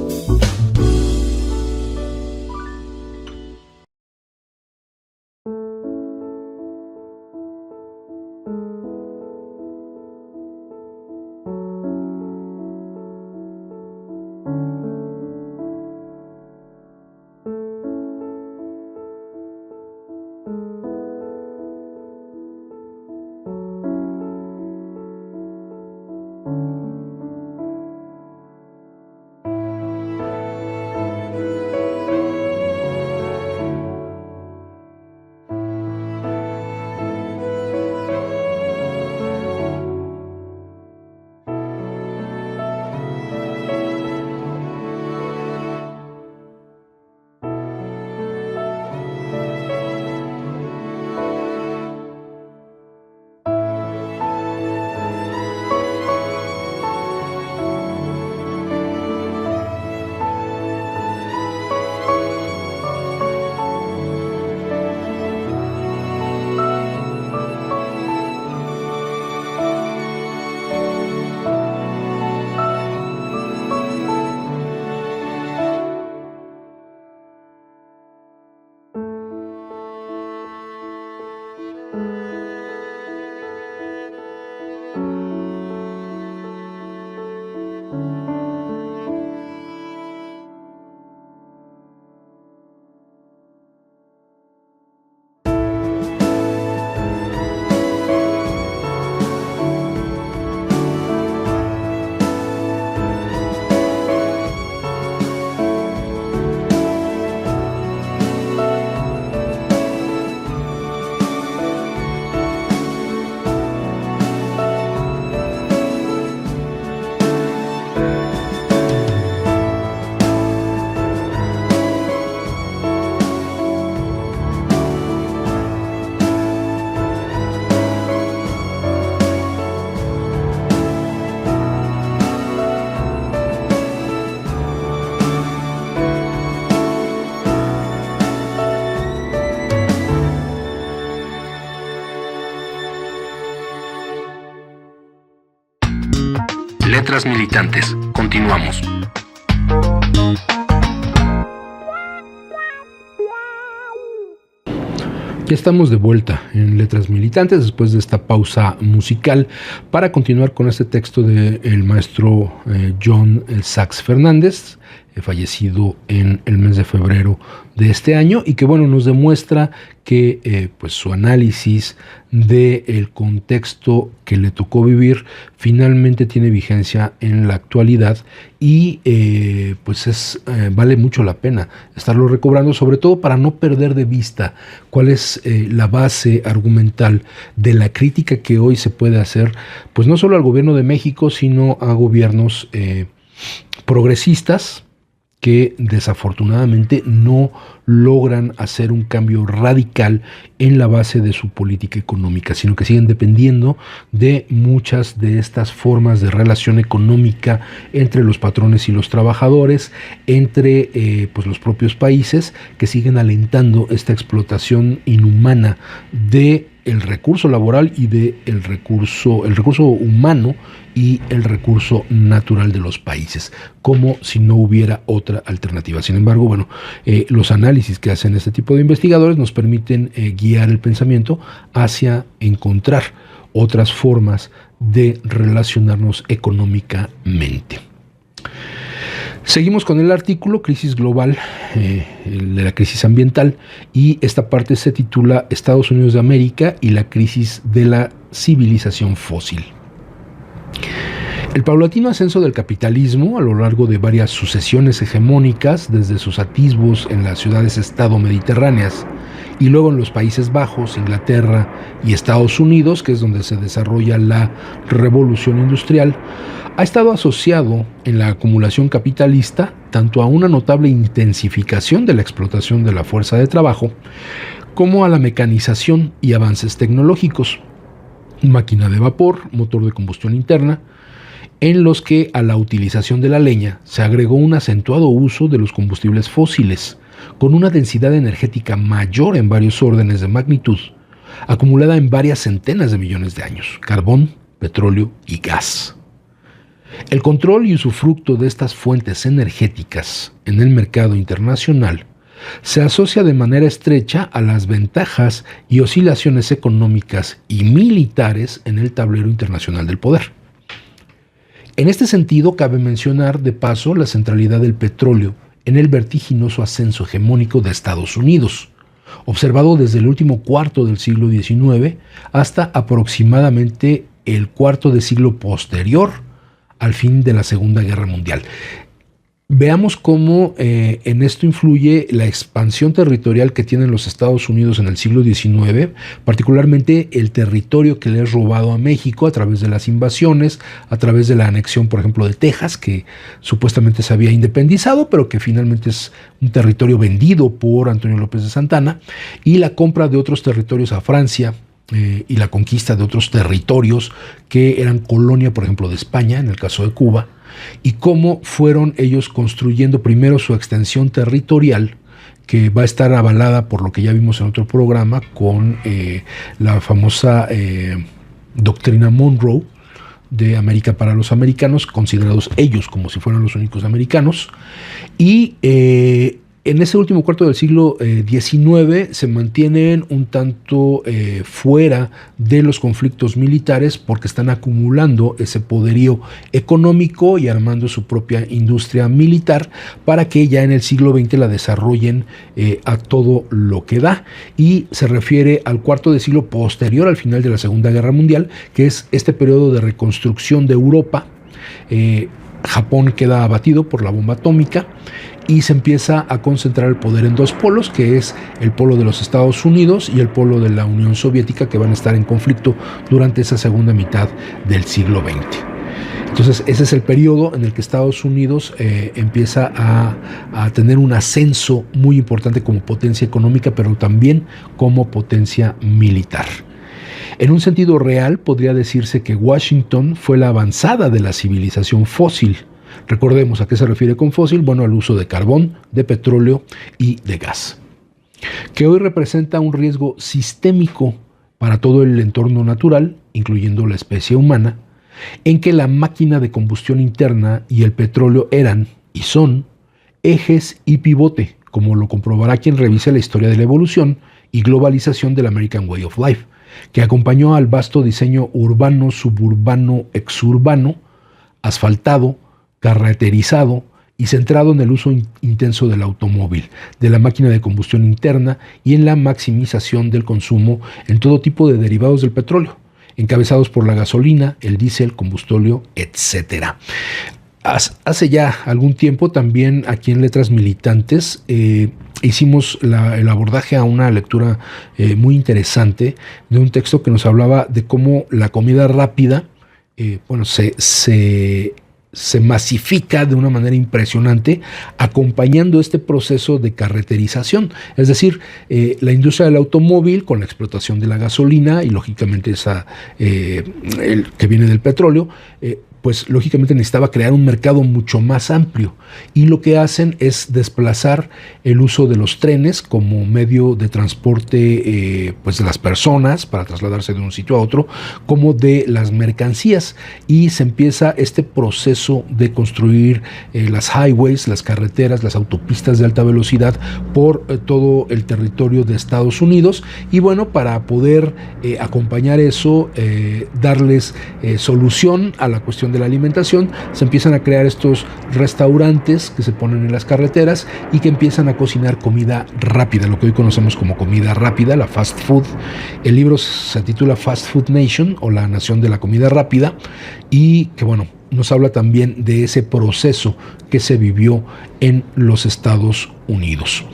Letras militantes. Continuamos. Ya estamos de vuelta en Letras Militantes después de esta pausa musical para continuar con este texto del maestro John Sachs Fernández, fallecido en el mes de febrero de este año, y que bueno, nos demuestra que pues su análisis del contexto que le tocó vivir finalmente tiene vigencia en la actualidad y pues vale mucho la pena estarlo recobrando, sobre todo para no perder de vista cuál es la base argumental de la crítica que hoy se puede hacer, pues no solo al gobierno de México, sino a gobiernos progresistas que desafortunadamente no logran hacer un cambio radical en la base de su política económica, sino que siguen dependiendo de muchas de estas formas de relación económica entre los patrones y los trabajadores, entre pues los propios países, que siguen alentando esta explotación inhumana de el recurso laboral y el recurso humano y el recurso natural de los países, como si no hubiera otra alternativa. Sin embargo, bueno, los análisis que hacen este tipo de investigadores nos permiten guiar el pensamiento hacia encontrar otras formas de relacionarnos económicamente. Seguimos con el artículo Crisis Global, de la crisis ambiental, y esta parte se titula Estados Unidos de América y la crisis de la civilización fósil. El paulatino ascenso del capitalismo a lo largo de varias sucesiones hegemónicas, desde sus atisbos en las ciudades-estado mediterráneas y luego en los Países Bajos, Inglaterra y Estados Unidos, que es donde se desarrolla la revolución industrial, ha estado asociado en la acumulación capitalista tanto a una notable intensificación de la explotación de la fuerza de trabajo como a la mecanización y avances tecnológicos, máquina de vapor, motor de combustión interna, en los que a la utilización de la leña se agregó un acentuado uso de los combustibles fósiles, con una densidad energética mayor en varios órdenes de magnitud, acumulada en varias centenas de millones de años: carbón, petróleo y gas. El control y usufructo de estas fuentes energéticas en el mercado internacional se asocia de manera estrecha a las ventajas y oscilaciones económicas y militares en el tablero internacional del poder. En este sentido, cabe mencionar de paso la centralidad del petróleo en el vertiginoso ascenso hegemónico de Estados Unidos, observado desde el último cuarto del siglo XIX hasta aproximadamente el cuarto de siglo posterior al fin de la Segunda Guerra Mundial. Veamos cómo en esto influye la expansión territorial que tienen los Estados Unidos en el siglo XIX, particularmente el territorio que le es robado a México a través de las invasiones, a través de la anexión, por ejemplo, de Texas, que supuestamente se había independizado, pero que finalmente es un territorio vendido por Antonio López de Santana, y la compra de otros territorios a Francia, y la conquista de otros territorios que eran colonia, por ejemplo, de España, en el caso de Cuba, y cómo fueron ellos construyendo primero su extensión territorial, que va a estar avalada por lo que ya vimos en otro programa, con la famosa doctrina Monroe de América para los americanos, considerados ellos como si fueran los únicos americanos, y En ese último cuarto del siglo XIX se mantienen un tanto fuera de los conflictos militares porque están acumulando ese poderío económico y armando su propia industria militar para que ya en el siglo XX la desarrollen a todo lo que da. Y se refiere al cuarto de siglo posterior al final de la Segunda Guerra Mundial, que es este periodo de reconstrucción de Europa. Japón queda abatido por la bomba atómica y se empieza a concentrar el poder en dos polos, que es el polo de los Estados Unidos y el polo de la Unión Soviética, que van a estar en conflicto durante esa segunda mitad del siglo XX. Entonces ese es el periodo en el que Estados Unidos empieza a tener un ascenso muy importante como potencia económica, pero también como potencia militar. En un sentido real, podría decirse que Washington fue la avanzada de la civilización fósil. Recordemos a qué se refiere con fósil, bueno, al uso de carbón, de petróleo y de gas, que hoy representa un riesgo sistémico para todo el entorno natural, incluyendo la especie humana, en que la máquina de combustión interna y el petróleo eran y son ejes y pivote, como lo comprobará quien revise la historia de la evolución y globalización del American Way of Life, que acompañó al vasto diseño urbano, suburbano, exurbano, asfaltado, carreterizado y centrado en el uso intenso del automóvil, de la máquina de combustión interna y en la maximización del consumo en todo tipo de derivados del petróleo, encabezados por la gasolina, el diésel, combustóleo, etc. Hace ya algún tiempo también aquí en Letras Militantes hicimos el abordaje a una lectura muy interesante de un texto que nos hablaba de cómo la comida rápida se masifica de una manera impresionante acompañando este proceso de carreterización. Es decir, la industria del automóvil con la explotación de la gasolina y lógicamente el que viene del petróleo, pues lógicamente necesitaba crear un mercado mucho más amplio, y lo que hacen es desplazar el uso de los trenes como medio de transporte pues de las personas para trasladarse de un sitio a otro, como de las mercancías, y se empieza este proceso de construir las highways, las carreteras, las autopistas de alta velocidad por todo el territorio de Estados Unidos. Y bueno, para poder acompañar eso, darles solución a la cuestión de la alimentación, se empiezan a crear estos restaurantes que se ponen en las carreteras y que empiezan a cocinar comida rápida, lo que hoy conocemos como comida rápida, la fast food. El libro se titula Fast Food Nation, o la nación de la comida rápida, y que bueno, nos habla también de ese proceso que se vivió en los Estados Unidos.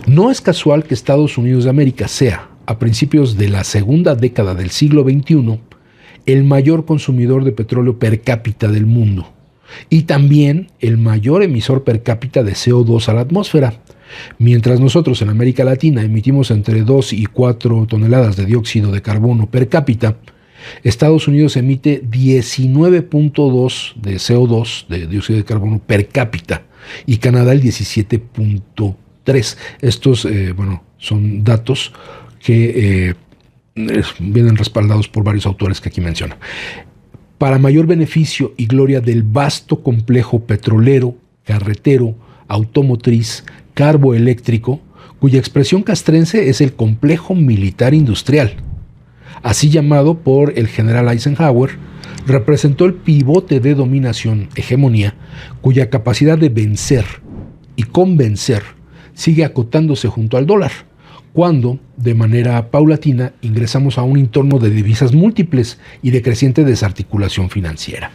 No es casual que Estados Unidos de América sea, a principios de la segunda década del siglo XXI, el mayor consumidor de petróleo per cápita del mundo y también el mayor emisor per cápita de CO2 a la atmósfera. Mientras nosotros en América Latina emitimos entre 2 y 4 toneladas de dióxido de carbono per cápita, Estados Unidos emite 19.2 de CO2, de dióxido de carbono per cápita, y Canadá el 17.3. Estos, son datos que vienen respaldados por varios autores que aquí menciono. Para mayor beneficio y gloria del vasto complejo petrolero, carretero, automotriz, carboeléctrico, cuya expresión castrense es el complejo militar industrial, así llamado por el general Eisenhower, representó el pivote de dominación, hegemonía, cuya capacidad de vencer y convencer sigue acotándose junto al dólar, cuando, de manera paulatina, ingresamos a un entorno de divisas múltiples y de creciente desarticulación financiera.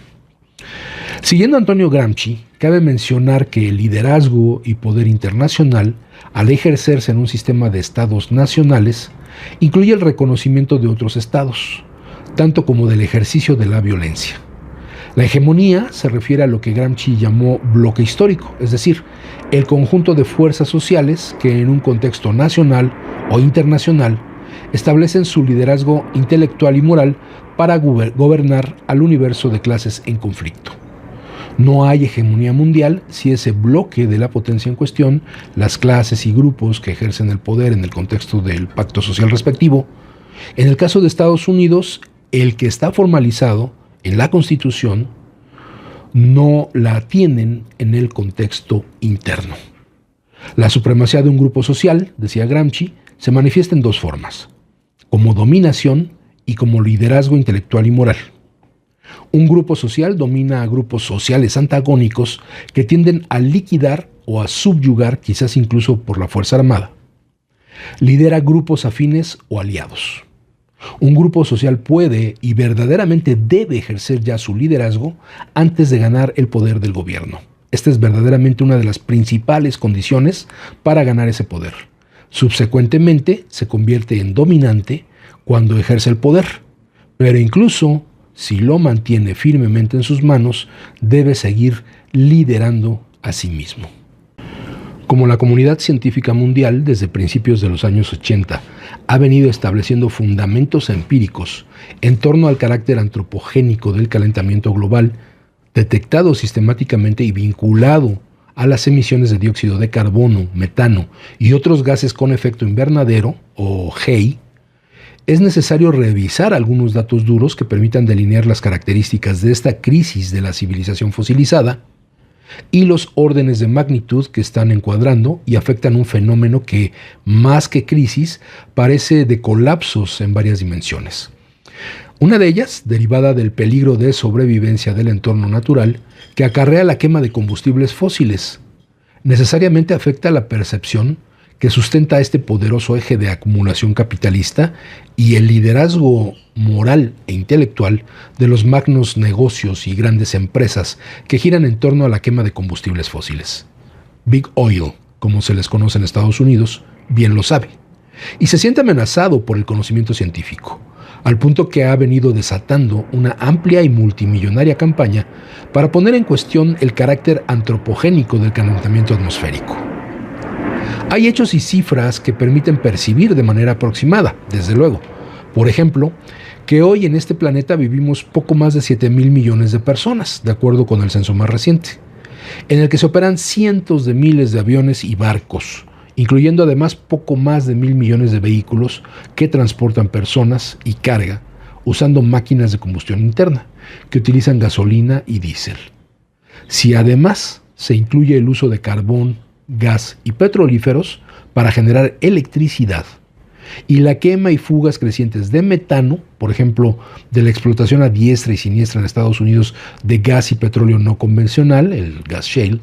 Siguiendo a Antonio Gramsci, cabe mencionar que el liderazgo y poder internacional, al ejercerse en un sistema de estados nacionales, incluye el reconocimiento de otros estados, tanto como del ejercicio de la violencia. La hegemonía se refiere a lo que Gramsci llamó bloque histórico, es decir, el conjunto de fuerzas sociales que en un contexto nacional o internacional establecen su liderazgo intelectual y moral para gobernar al universo de clases en conflicto. No hay hegemonía mundial si ese bloque de la potencia en cuestión, las clases y grupos que ejercen el poder en el contexto del pacto social respectivo, en el caso de Estados Unidos, el que está formalizado en la Constitución, no la tienen en el contexto interno. La supremacía de un grupo social, decía Gramsci, se manifiesta en dos formas: como dominación y como liderazgo intelectual y moral. Un grupo social domina a grupos sociales antagónicos que tienden a liquidar o a subyugar, quizás incluso por la fuerza armada. Lidera grupos afines o aliados. Un grupo social puede y verdaderamente debe ejercer ya su liderazgo antes de ganar el poder del gobierno. Esta es verdaderamente una de las principales condiciones para ganar ese poder. Subsecuentemente se convierte en dominante cuando ejerce el poder, pero incluso si lo mantiene firmemente en sus manos, debe seguir liderando a sí mismo. Como la comunidad científica mundial desde principios de los años 80 ha venido estableciendo fundamentos empíricos en torno al carácter antropogénico del calentamiento global, detectado sistemáticamente y vinculado a las emisiones de dióxido de carbono, metano y otros gases con efecto invernadero, o GEI, es necesario revisar algunos datos duros que permitan delinear las características de esta crisis de la civilización fosilizada y los órdenes de magnitud que están encuadrando y afectan un fenómeno que, más que crisis, parece de colapsos en varias dimensiones. Una de ellas, derivada del peligro de sobrevivencia del entorno natural, que acarrea la quema de combustibles fósiles, necesariamente afecta la percepción que sustenta este poderoso eje de acumulación capitalista y el liderazgo moral e intelectual de los magnos negocios y grandes empresas que giran en torno a la quema de combustibles fósiles. Big Oil, como se les conoce en Estados Unidos, bien lo sabe, y se siente amenazado por el conocimiento científico, al punto que ha venido desatando una amplia y multimillonaria campaña para poner en cuestión el carácter antropogénico del calentamiento atmosférico. Hay hechos y cifras que permiten percibir de manera aproximada, desde luego. Por ejemplo, que hoy en este planeta vivimos poco más de 7,000 millones de personas, de acuerdo con el censo más reciente, en el que se operan cientos de miles de aviones y barcos, incluyendo además poco más de 1,000 millones de vehículos que transportan personas y carga usando máquinas de combustión interna, que utilizan gasolina y diésel. Si además se incluye el uso de carbón, gas y petrolíferos para generar electricidad, y la quema y fugas crecientes de metano, por ejemplo, de la explotación a diestra y siniestra en Estados Unidos de gas y petróleo no convencional, el gas shale,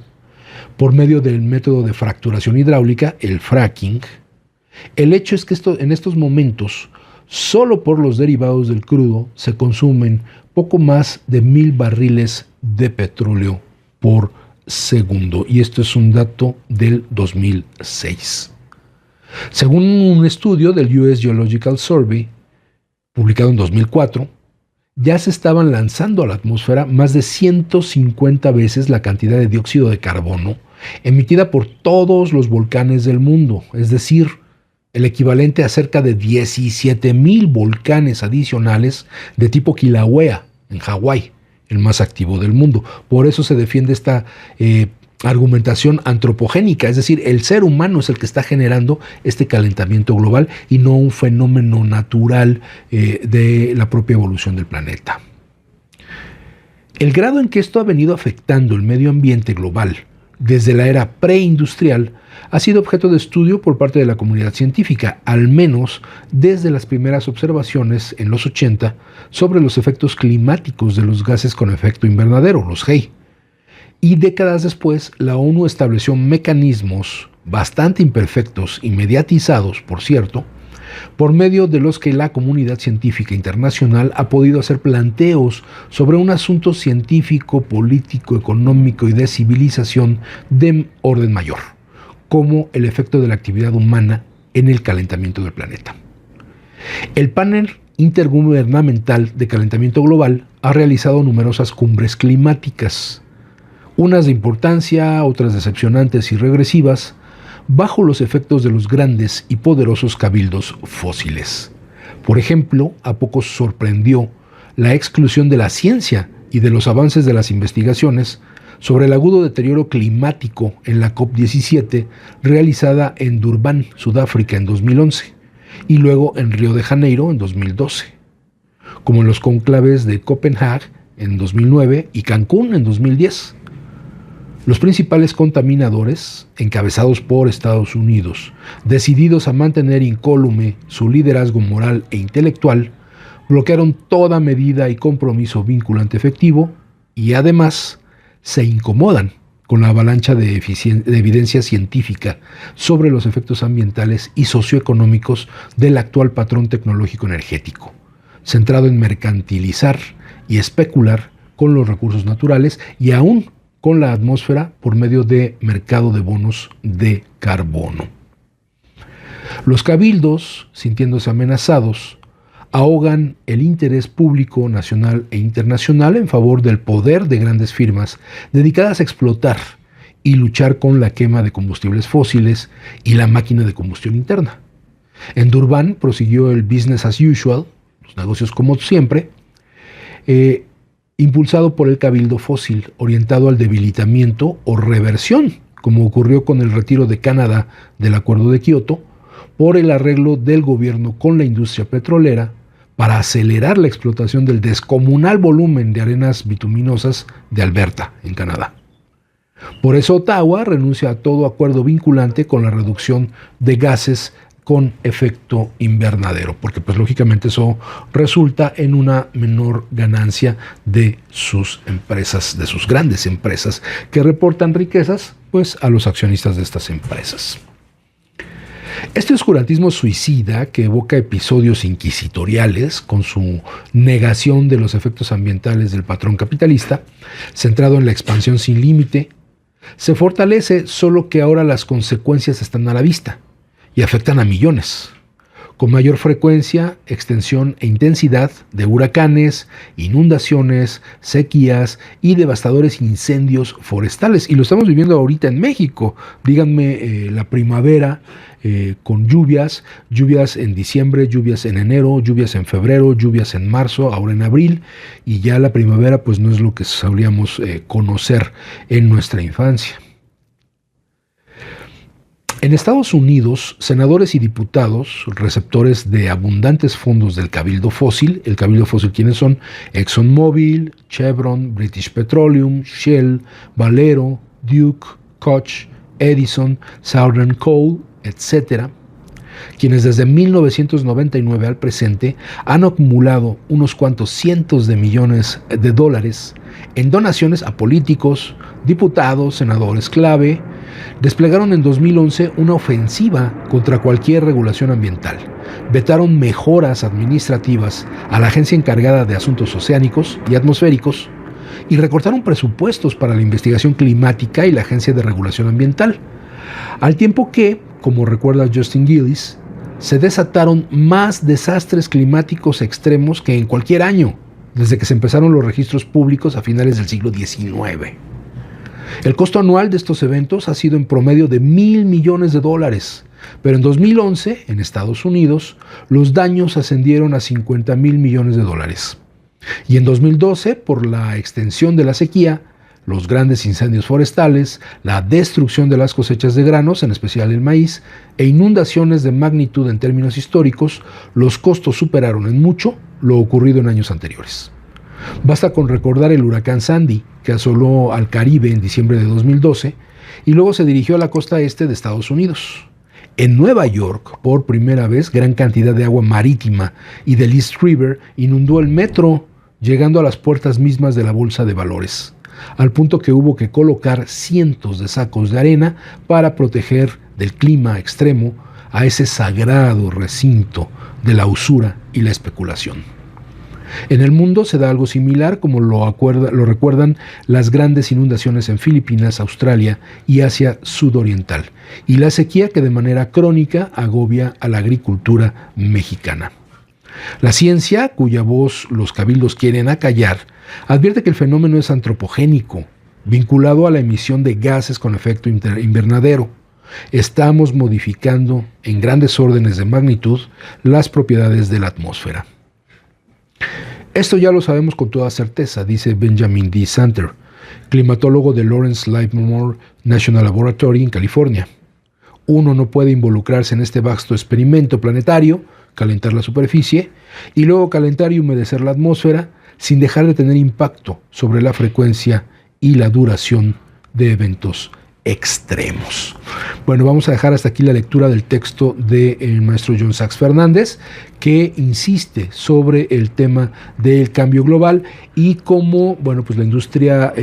por medio del método de fracturación hidráulica, el fracking. El hecho es que en estos momentos, solo por los derivados del crudo, se consumen poco más de 1,000 barriles de petróleo por segundo, y esto es un dato del 2006. Según un estudio del US Geological Survey, publicado en 2004, ya se estaban lanzando a la atmósfera más de 150 veces la cantidad de dióxido de carbono emitida por todos los volcanes del mundo, es decir, el equivalente a cerca de 17,000 volcanes adicionales de tipo Kilauea en Hawái, el más activo del mundo. Por eso se defiende esta argumentación antropogénica, es decir, el ser humano es el que está generando este calentamiento global y no un fenómeno natural de la propia evolución del planeta. El grado en que esto ha venido afectando el medio ambiente global desde la era preindustrial ha sido objeto de estudio por parte de la comunidad científica, al menos desde las primeras observaciones en los 80 sobre los efectos climáticos de los gases con efecto invernadero, los GEI. Y décadas después, la ONU estableció mecanismos bastante imperfectos y mediatizados, por cierto, por medio de los que la comunidad científica internacional ha podido hacer planteos sobre un asunto científico, político, económico y de civilización de orden mayor, como el efecto de la actividad humana en el calentamiento del planeta. El panel intergubernamental de calentamiento global ha realizado numerosas cumbres climáticas, unas de importancia, otras decepcionantes y regresivas, bajo los efectos de los grandes y poderosos cabildos fósiles. Por ejemplo, a pocos sorprendió la exclusión de la ciencia y de los avances de las investigaciones sobre el agudo deterioro climático en la COP17 realizada en Durban, Sudáfrica, en 2011, y luego en Río de Janeiro en 2012, como en los cónclaves de Copenhague en 2009 y Cancún en 2010. Los principales contaminadores, encabezados por Estados Unidos, decididos a mantener incólume su liderazgo moral e intelectual, bloquearon toda medida y compromiso vinculante efectivo y además se incomodan con la avalancha de evidencia científica sobre los efectos ambientales y socioeconómicos del actual patrón tecnológico energético, centrado en mercantilizar y especular con los recursos naturales y aún con la atmósfera por medio de mercado de bonos de carbono. Los cabildos, sintiéndose amenazados, ahogan el interés público nacional e internacional en favor del poder de grandes firmas dedicadas a explotar y luchar con la quema de combustibles fósiles y la máquina de combustión interna. En Durban prosiguió el business as usual, los negocios como siempre, impulsado por el cabildo fósil, orientado al debilitamiento o reversión, como ocurrió con el retiro de Canadá del Acuerdo de Kioto, por el arreglo del gobierno con la industria petrolera para acelerar la explotación del descomunal volumen de arenas bituminosas de Alberta, en Canadá. Por eso Ottawa renuncia a todo acuerdo vinculante con la reducción de gases con efecto invernadero, porque pues lógicamente eso resulta en una menor ganancia de sus empresas, de sus grandes empresas, que reportan riquezas pues a los accionistas de estas empresas. Este oscurantismo suicida, que evoca episodios inquisitoriales con su negación de los efectos ambientales del patrón capitalista, centrado en la expansión sin límite, se fortalece solo que ahora las consecuencias están a la vista y afectan a millones, con mayor frecuencia, extensión e intensidad de huracanes, inundaciones, sequías y devastadores incendios forestales. Y lo estamos viviendo ahorita en México. Díganme, la primavera con lluvias en diciembre, lluvias en enero, lluvias en febrero, lluvias en marzo, ahora en abril, y ya la primavera pues no es lo que solíamos conocer en nuestra infancia. En Estados Unidos, senadores y diputados, receptores de abundantes fondos del cabildo fósil, el cabildo fósil, ¿quiénes son? ExxonMobil, Chevron, British Petroleum, Shell, Valero, Duke, Koch, Edison, Southern Coal, etc., quienes desde 1999 al presente han acumulado unos cuantos cientos de millones de dólares en donaciones a políticos, diputados, senadores clave, desplegaron en 2011 una ofensiva contra cualquier regulación ambiental. Vetaron mejoras administrativas a la agencia encargada de asuntos oceánicos y atmosféricos y recortaron presupuestos para la investigación climática y la agencia de regulación ambiental. Al tiempo que, como recuerda Justin Gillies, se desataron más desastres climáticos extremos que en cualquier año, desde que se empezaron los registros públicos a finales del siglo XIX. El costo anual de estos eventos ha sido en promedio de $1,000 millones, pero en 2011, en Estados Unidos, los daños ascendieron a $50,000 millones. Y en 2012, por la extensión de la sequía, los grandes incendios forestales, la destrucción de las cosechas de granos, en especial el maíz, e inundaciones de magnitud en términos históricos, los costos superaron en mucho lo ocurrido en años anteriores. Basta con recordar el huracán Sandy, que asoló al Caribe en diciembre de 2012 y luego se dirigió a la costa este de Estados Unidos. En Nueva York, por primera vez, gran cantidad de agua marítima y del East River inundó el metro, llegando a las puertas mismas de la bolsa de valores, al punto que hubo que colocar cientos de sacos de arena para proteger del clima extremo a ese sagrado recinto de la usura y la especulación. En el mundo se da algo similar, como lo recuerdan las grandes inundaciones en Filipinas, Australia y Asia sudoriental, y la sequía que de manera crónica agobia a la agricultura mexicana. La ciencia, cuya voz los cabildos quieren acallar, advierte que el fenómeno es antropogénico, vinculado a la emisión de gases con efecto invernadero. Estamos modificando en grandes órdenes de magnitud las propiedades de la atmósfera. Esto ya lo sabemos con toda certeza, dice Benjamin D. Santer, climatólogo de Lawrence Livermore National Laboratory en California. Uno no puede involucrarse en este vasto experimento planetario, calentar la superficie, y luego calentar y humedecer la atmósfera sin dejar de tener impacto sobre la frecuencia y la duración de eventos extremos. Bueno, vamos a dejar hasta aquí la lectura del texto del maestro John Sachs Fernández, que insiste sobre el tema del cambio global y cómo, bueno, pues la industria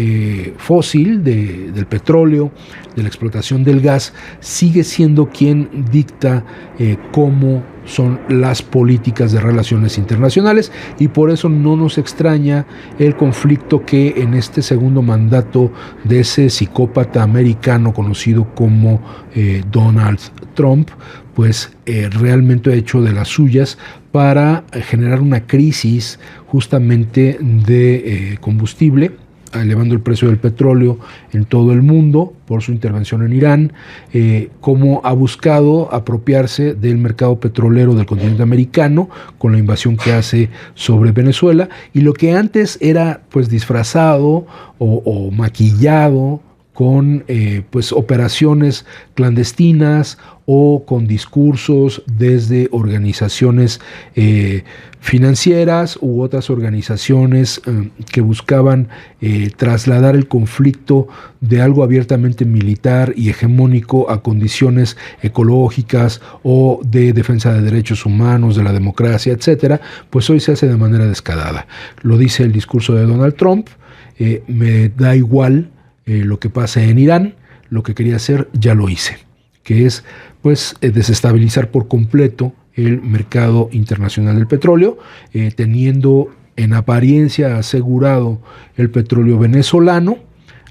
fósil del petróleo, de la explotación del gas, sigue siendo quien dicta cómo son las políticas de relaciones internacionales, y por eso no nos extraña el conflicto que en este segundo mandato de ese psicópata americano conocido como Donald Trump, pues realmente ha hecho de las suyas para generar una crisis justamente de combustible, elevando el precio del petróleo en todo el mundo por su intervención en Irán, cómo ha buscado apropiarse del mercado petrolero del continente americano con la invasión que hace sobre Venezuela, y lo que antes era pues disfrazado o maquillado con pues operaciones clandestinas o con discursos desde organizaciones financieras u otras organizaciones que buscaban trasladar el conflicto de algo abiertamente militar y hegemónico a condiciones ecológicas o de defensa de derechos humanos, de la democracia, etcétera, pues hoy se hace de manera descarada. Lo dice el discurso de Donald Trump: me da igual lo que pase en Irán, lo que quería hacer ya lo hice, que es pues desestabilizar por completo el mercado internacional del petróleo, teniendo en apariencia asegurado el petróleo venezolano,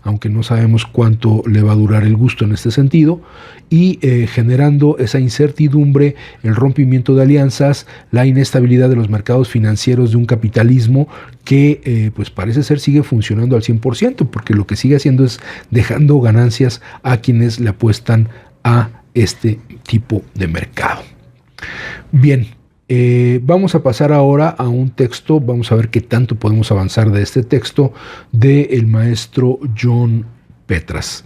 aunque no sabemos cuánto le va a durar el gusto en este sentido, y generando esa incertidumbre, el rompimiento de alianzas, la inestabilidad de los mercados financieros de un capitalismo que pues parece ser sigue funcionando al 100%, porque lo que sigue haciendo es dejando ganancias a quienes le apuestan a este tipo de mercado. Bien, vamos a pasar ahora a un texto, vamos a ver qué tanto podemos avanzar de este texto del maestro John Petras.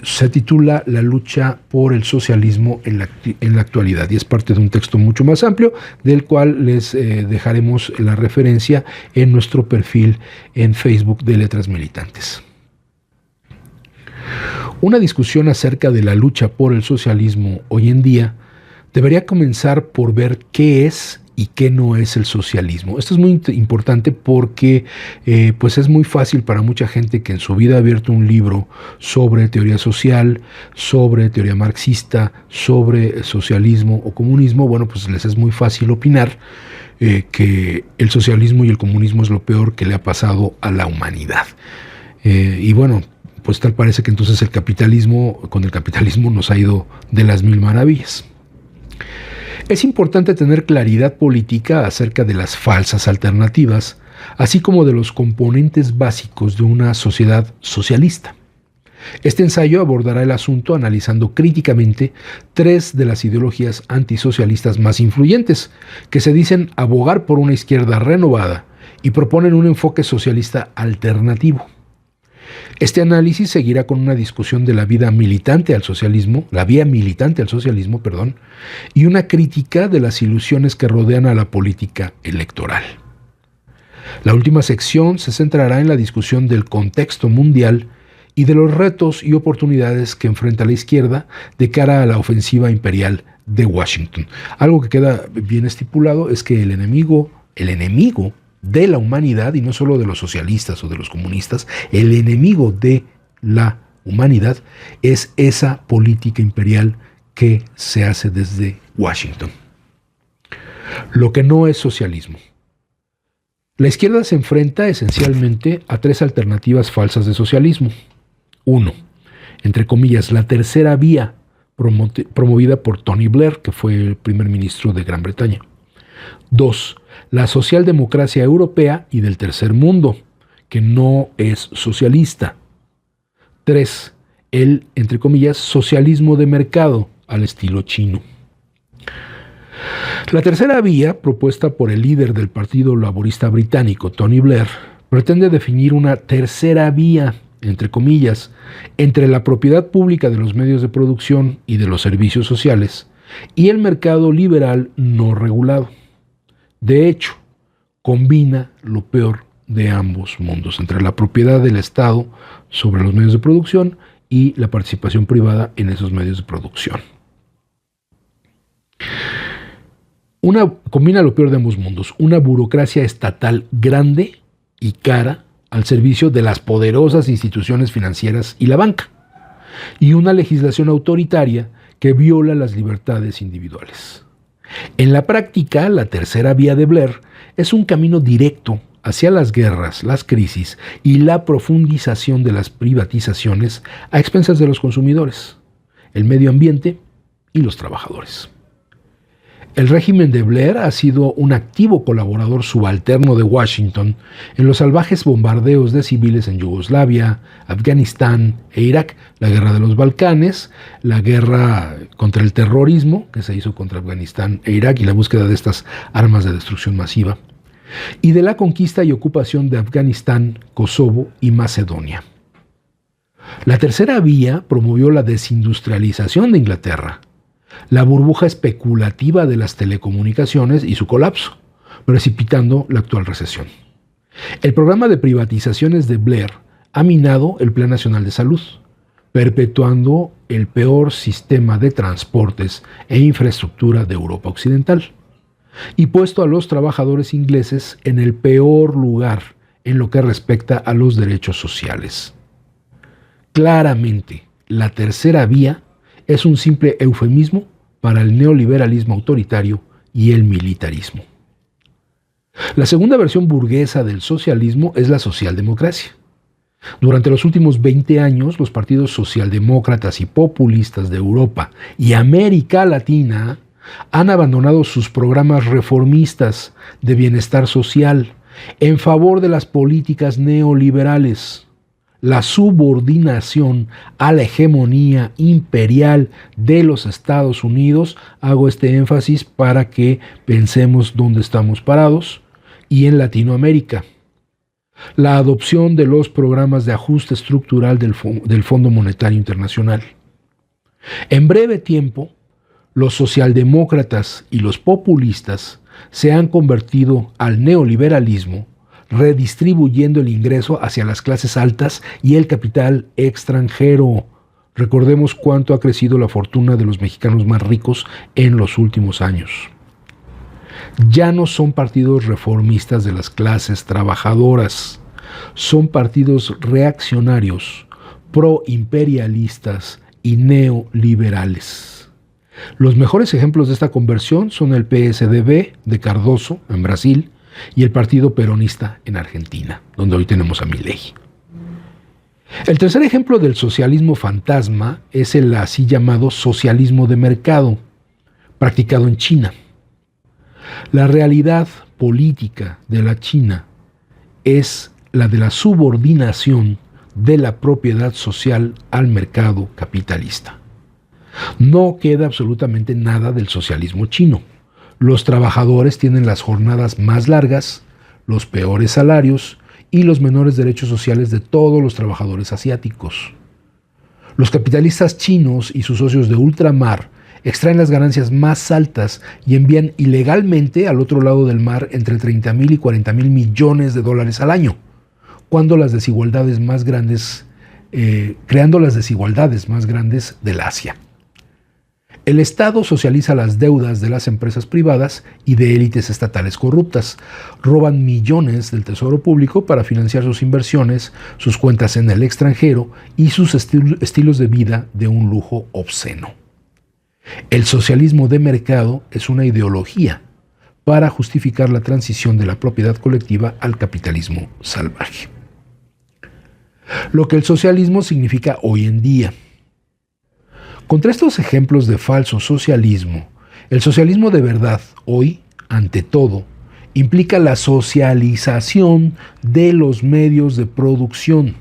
Se titula La lucha por el socialismo en la actualidad, y es parte de un texto mucho más amplio, del cual les dejaremos la referencia en nuestro perfil en Facebook de Letras Militantes. Una discusión acerca de la lucha por el socialismo hoy en día debería comenzar por ver qué es y qué no es el socialismo. Esto es muy importante porque pues es muy fácil para mucha gente que en su vida ha abierto un libro sobre teoría social, sobre teoría marxista, sobre socialismo o comunismo. Bueno, pues les es muy fácil opinar que el socialismo y el comunismo es lo peor que le ha pasado a la humanidad. Y bueno, pues tal parece que entonces con el capitalismo nos ha ido de las mil maravillas. Es importante tener claridad política acerca de las falsas alternativas, así como de los componentes básicos de una sociedad socialista. Este ensayo abordará el asunto analizando críticamente 3 de las ideologías antisocialistas más influyentes, que se dicen abogar por una izquierda renovada y proponen un enfoque socialista alternativo. Este análisis seguirá con una discusión de la vía militante al socialismo, y una crítica de las ilusiones que rodean a la política electoral. La última sección se centrará en la discusión del contexto mundial y de los retos y oportunidades que enfrenta la izquierda de cara a la ofensiva imperial de Washington. Algo que queda bien estipulado es que el enemigo de la humanidad, y no solo de los socialistas o de los comunistas, el enemigo de la humanidad es esa política imperial que se hace desde Washington. Lo que no es socialismo. La izquierda se enfrenta esencialmente a 3 alternativas falsas de socialismo. 1. Entre comillas, la tercera vía promovida por Tony Blair, que fue el primer ministro de Gran Bretaña. 2. La socialdemocracia europea y del tercer mundo, que no es socialista. 3. El, entre comillas, socialismo de mercado al estilo chino. La tercera vía, propuesta por el líder del Partido Laborista Británico, Tony Blair, pretende definir una tercera vía, entre comillas, entre la propiedad pública de los medios de producción y de los servicios sociales y el mercado liberal no regulado. De hecho, combina lo peor de ambos mundos, entre la propiedad del Estado sobre los medios de producción y la participación privada en esos medios de producción. Combina lo peor de ambos mundos, una burocracia estatal grande y cara al servicio de las poderosas instituciones financieras y la banca, y una legislación autoritaria que viola las libertades individuales. En la práctica, la tercera vía de Blair es un camino directo hacia las guerras, las crisis y la profundización de las privatizaciones a expensas de los consumidores, el medio ambiente y los trabajadores. El régimen de Blair ha sido un activo colaborador subalterno de Washington en los salvajes bombardeos de civiles en Yugoslavia, Afganistán e Irak, la guerra de los Balcanes, la guerra contra el terrorismo que se hizo contra Afganistán e Irak y la búsqueda de estas armas de destrucción masiva, y de la conquista y ocupación de Afganistán, Kosovo y Macedonia. La tercera vía promovió la desindustrialización de Inglaterra, la burbuja especulativa de las telecomunicaciones y su colapso, precipitando la actual recesión. El programa de privatizaciones de Blair ha minado el Plan Nacional de Salud, perpetuando el peor sistema de transportes e infraestructura de Europa Occidental, y puesto a los trabajadores ingleses en el peor lugar en lo que respecta a los derechos sociales. Claramente, la tercera vía es un simple eufemismo para el neoliberalismo autoritario y el militarismo. La segunda versión burguesa del socialismo es la socialdemocracia. Durante los últimos 20 años, los partidos socialdemócratas y populistas de Europa y América Latina han abandonado sus programas reformistas de bienestar social en favor de las políticas neoliberales. La subordinación a la hegemonía imperial de los Estados Unidos, hago este énfasis para que pensemos dónde estamos parados, y en Latinoamérica. La adopción de los programas de ajuste estructural del Fondo Monetario Internacional. En breve tiempo, los socialdemócratas y los populistas se han convertido al neoliberalismo, redistribuyendo el ingreso hacia las clases altas y el capital extranjero. Recordemos cuánto ha crecido la fortuna de los mexicanos más ricos en los últimos años. Ya no son partidos reformistas de las clases trabajadoras, son partidos reaccionarios, proimperialistas y neoliberales. Los mejores ejemplos de esta conversión son el PSDB de Cardoso en Brasil y el Partido Peronista en Argentina, donde hoy tenemos a Milei. El tercer ejemplo del socialismo fantasma es el así llamado socialismo de mercado, practicado en China. La realidad política de la China es la de la subordinación de la propiedad social al mercado capitalista. No queda absolutamente nada del socialismo chino. Los trabajadores tienen las jornadas más largas, los peores salarios y los menores derechos sociales de todos los trabajadores asiáticos. Los capitalistas chinos y sus socios de ultramar extraen las ganancias más altas y envían ilegalmente al otro lado del mar entre 30,000 y 40,000 millones de dólares al año, creando las desigualdades más grandes del Asia. El Estado socializa las deudas de las empresas privadas y de élites estatales corruptas. Roban millones del tesoro público para financiar sus inversiones, sus cuentas en el extranjero y sus estilos de vida de un lujo obsceno. El socialismo de mercado es una ideología para justificar la transición de la propiedad colectiva al capitalismo salvaje. Lo que el socialismo significa hoy en día. Contra estos ejemplos de falso socialismo, el socialismo de verdad, hoy, ante todo, implica la socialización de los medios de producción,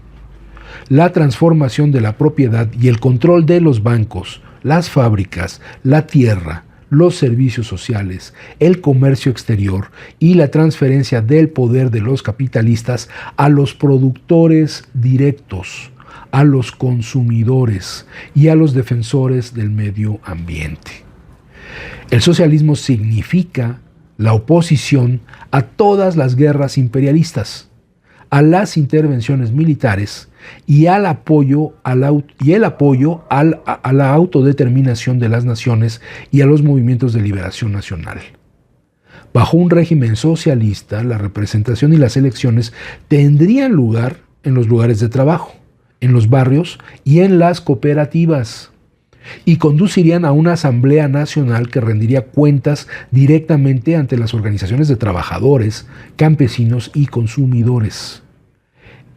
la transformación de la propiedad y el control de los bancos, las fábricas, la tierra, los servicios sociales, el comercio exterior y la transferencia del poder de los capitalistas a los productores directos, a los consumidores y a los defensores del medio ambiente. El socialismo significa la oposición a todas las guerras imperialistas, a las intervenciones militares y el apoyo a la autodeterminación de las naciones y a los movimientos de liberación nacional. Bajo un régimen socialista, la representación y las elecciones tendrían lugar en los lugares de trabajo, en los barrios y en las cooperativas, y conducirían a una asamblea nacional que rendiría cuentas directamente ante las organizaciones de trabajadores, campesinos y consumidores.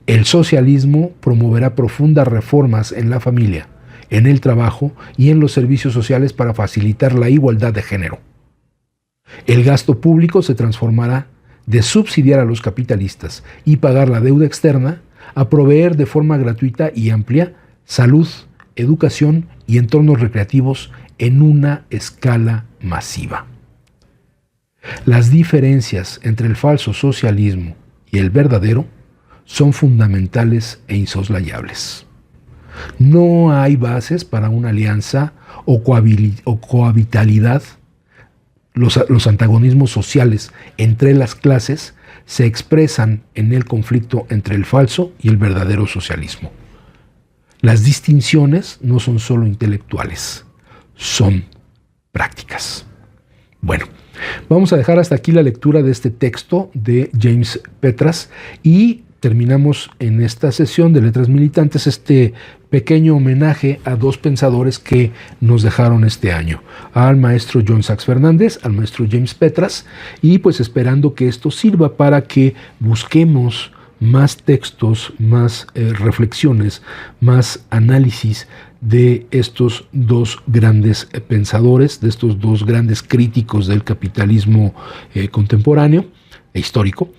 El socialismo promoverá profundas reformas en la familia, en el trabajo y en los servicios sociales para facilitar la igualdad de género. El gasto público se transformará de subsidiar a los capitalistas y pagar la deuda externa a proveer de forma gratuita y amplia salud, educación y entornos recreativos en una escala masiva. Las diferencias entre el falso socialismo y el verdadero son fundamentales e insoslayables. No hay bases para una alianza o cohabitalidad. Los antagonismos sociales entre las clases se expresan en el conflicto entre el falso y el verdadero socialismo. Las distinciones no son solo intelectuales, son prácticas. Bueno, vamos a dejar hasta aquí la lectura de este texto de James Petras y terminamos en esta sesión de Letras Militantes este pequeño homenaje a dos pensadores que nos dejaron este año, al maestro John Sachs Fernández, al maestro James Petras, y pues esperando que esto sirva para que busquemos más textos, más reflexiones, más análisis de estos dos grandes pensadores, de estos dos grandes críticos del capitalismo contemporáneo e histórico,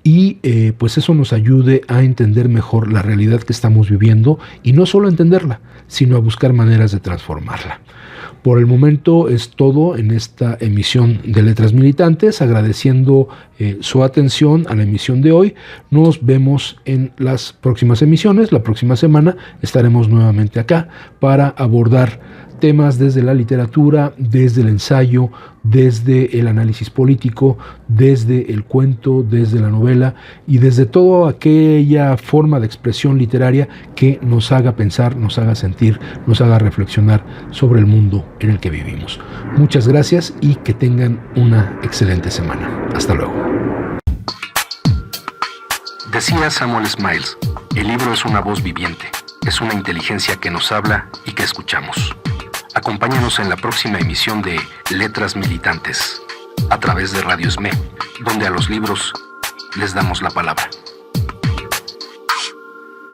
y pues eso nos ayude a entender mejor la realidad que estamos viviendo y no solo a entenderla, sino a buscar maneras de transformarla. Por el momento es todo en esta emisión de Letras Militantes, agradeciendo su atención a la emisión de hoy. Nos vemos en las próximas emisiones. La próxima semana estaremos nuevamente acá para abordar temas desde la literatura, desde el ensayo, desde el análisis político, desde el cuento, desde la novela y desde toda aquella forma de expresión literaria que nos haga pensar, nos haga sentir, nos haga reflexionar sobre el mundo en el que vivimos. Muchas gracias y que tengan una excelente semana. Hasta luego. Decía Samuel Smiles, el libro es una voz viviente, es una inteligencia que nos habla y que escuchamos. Acompáñanos en la próxima emisión de Letras Militantes, a través de Radio SME, donde a los libros les damos la palabra.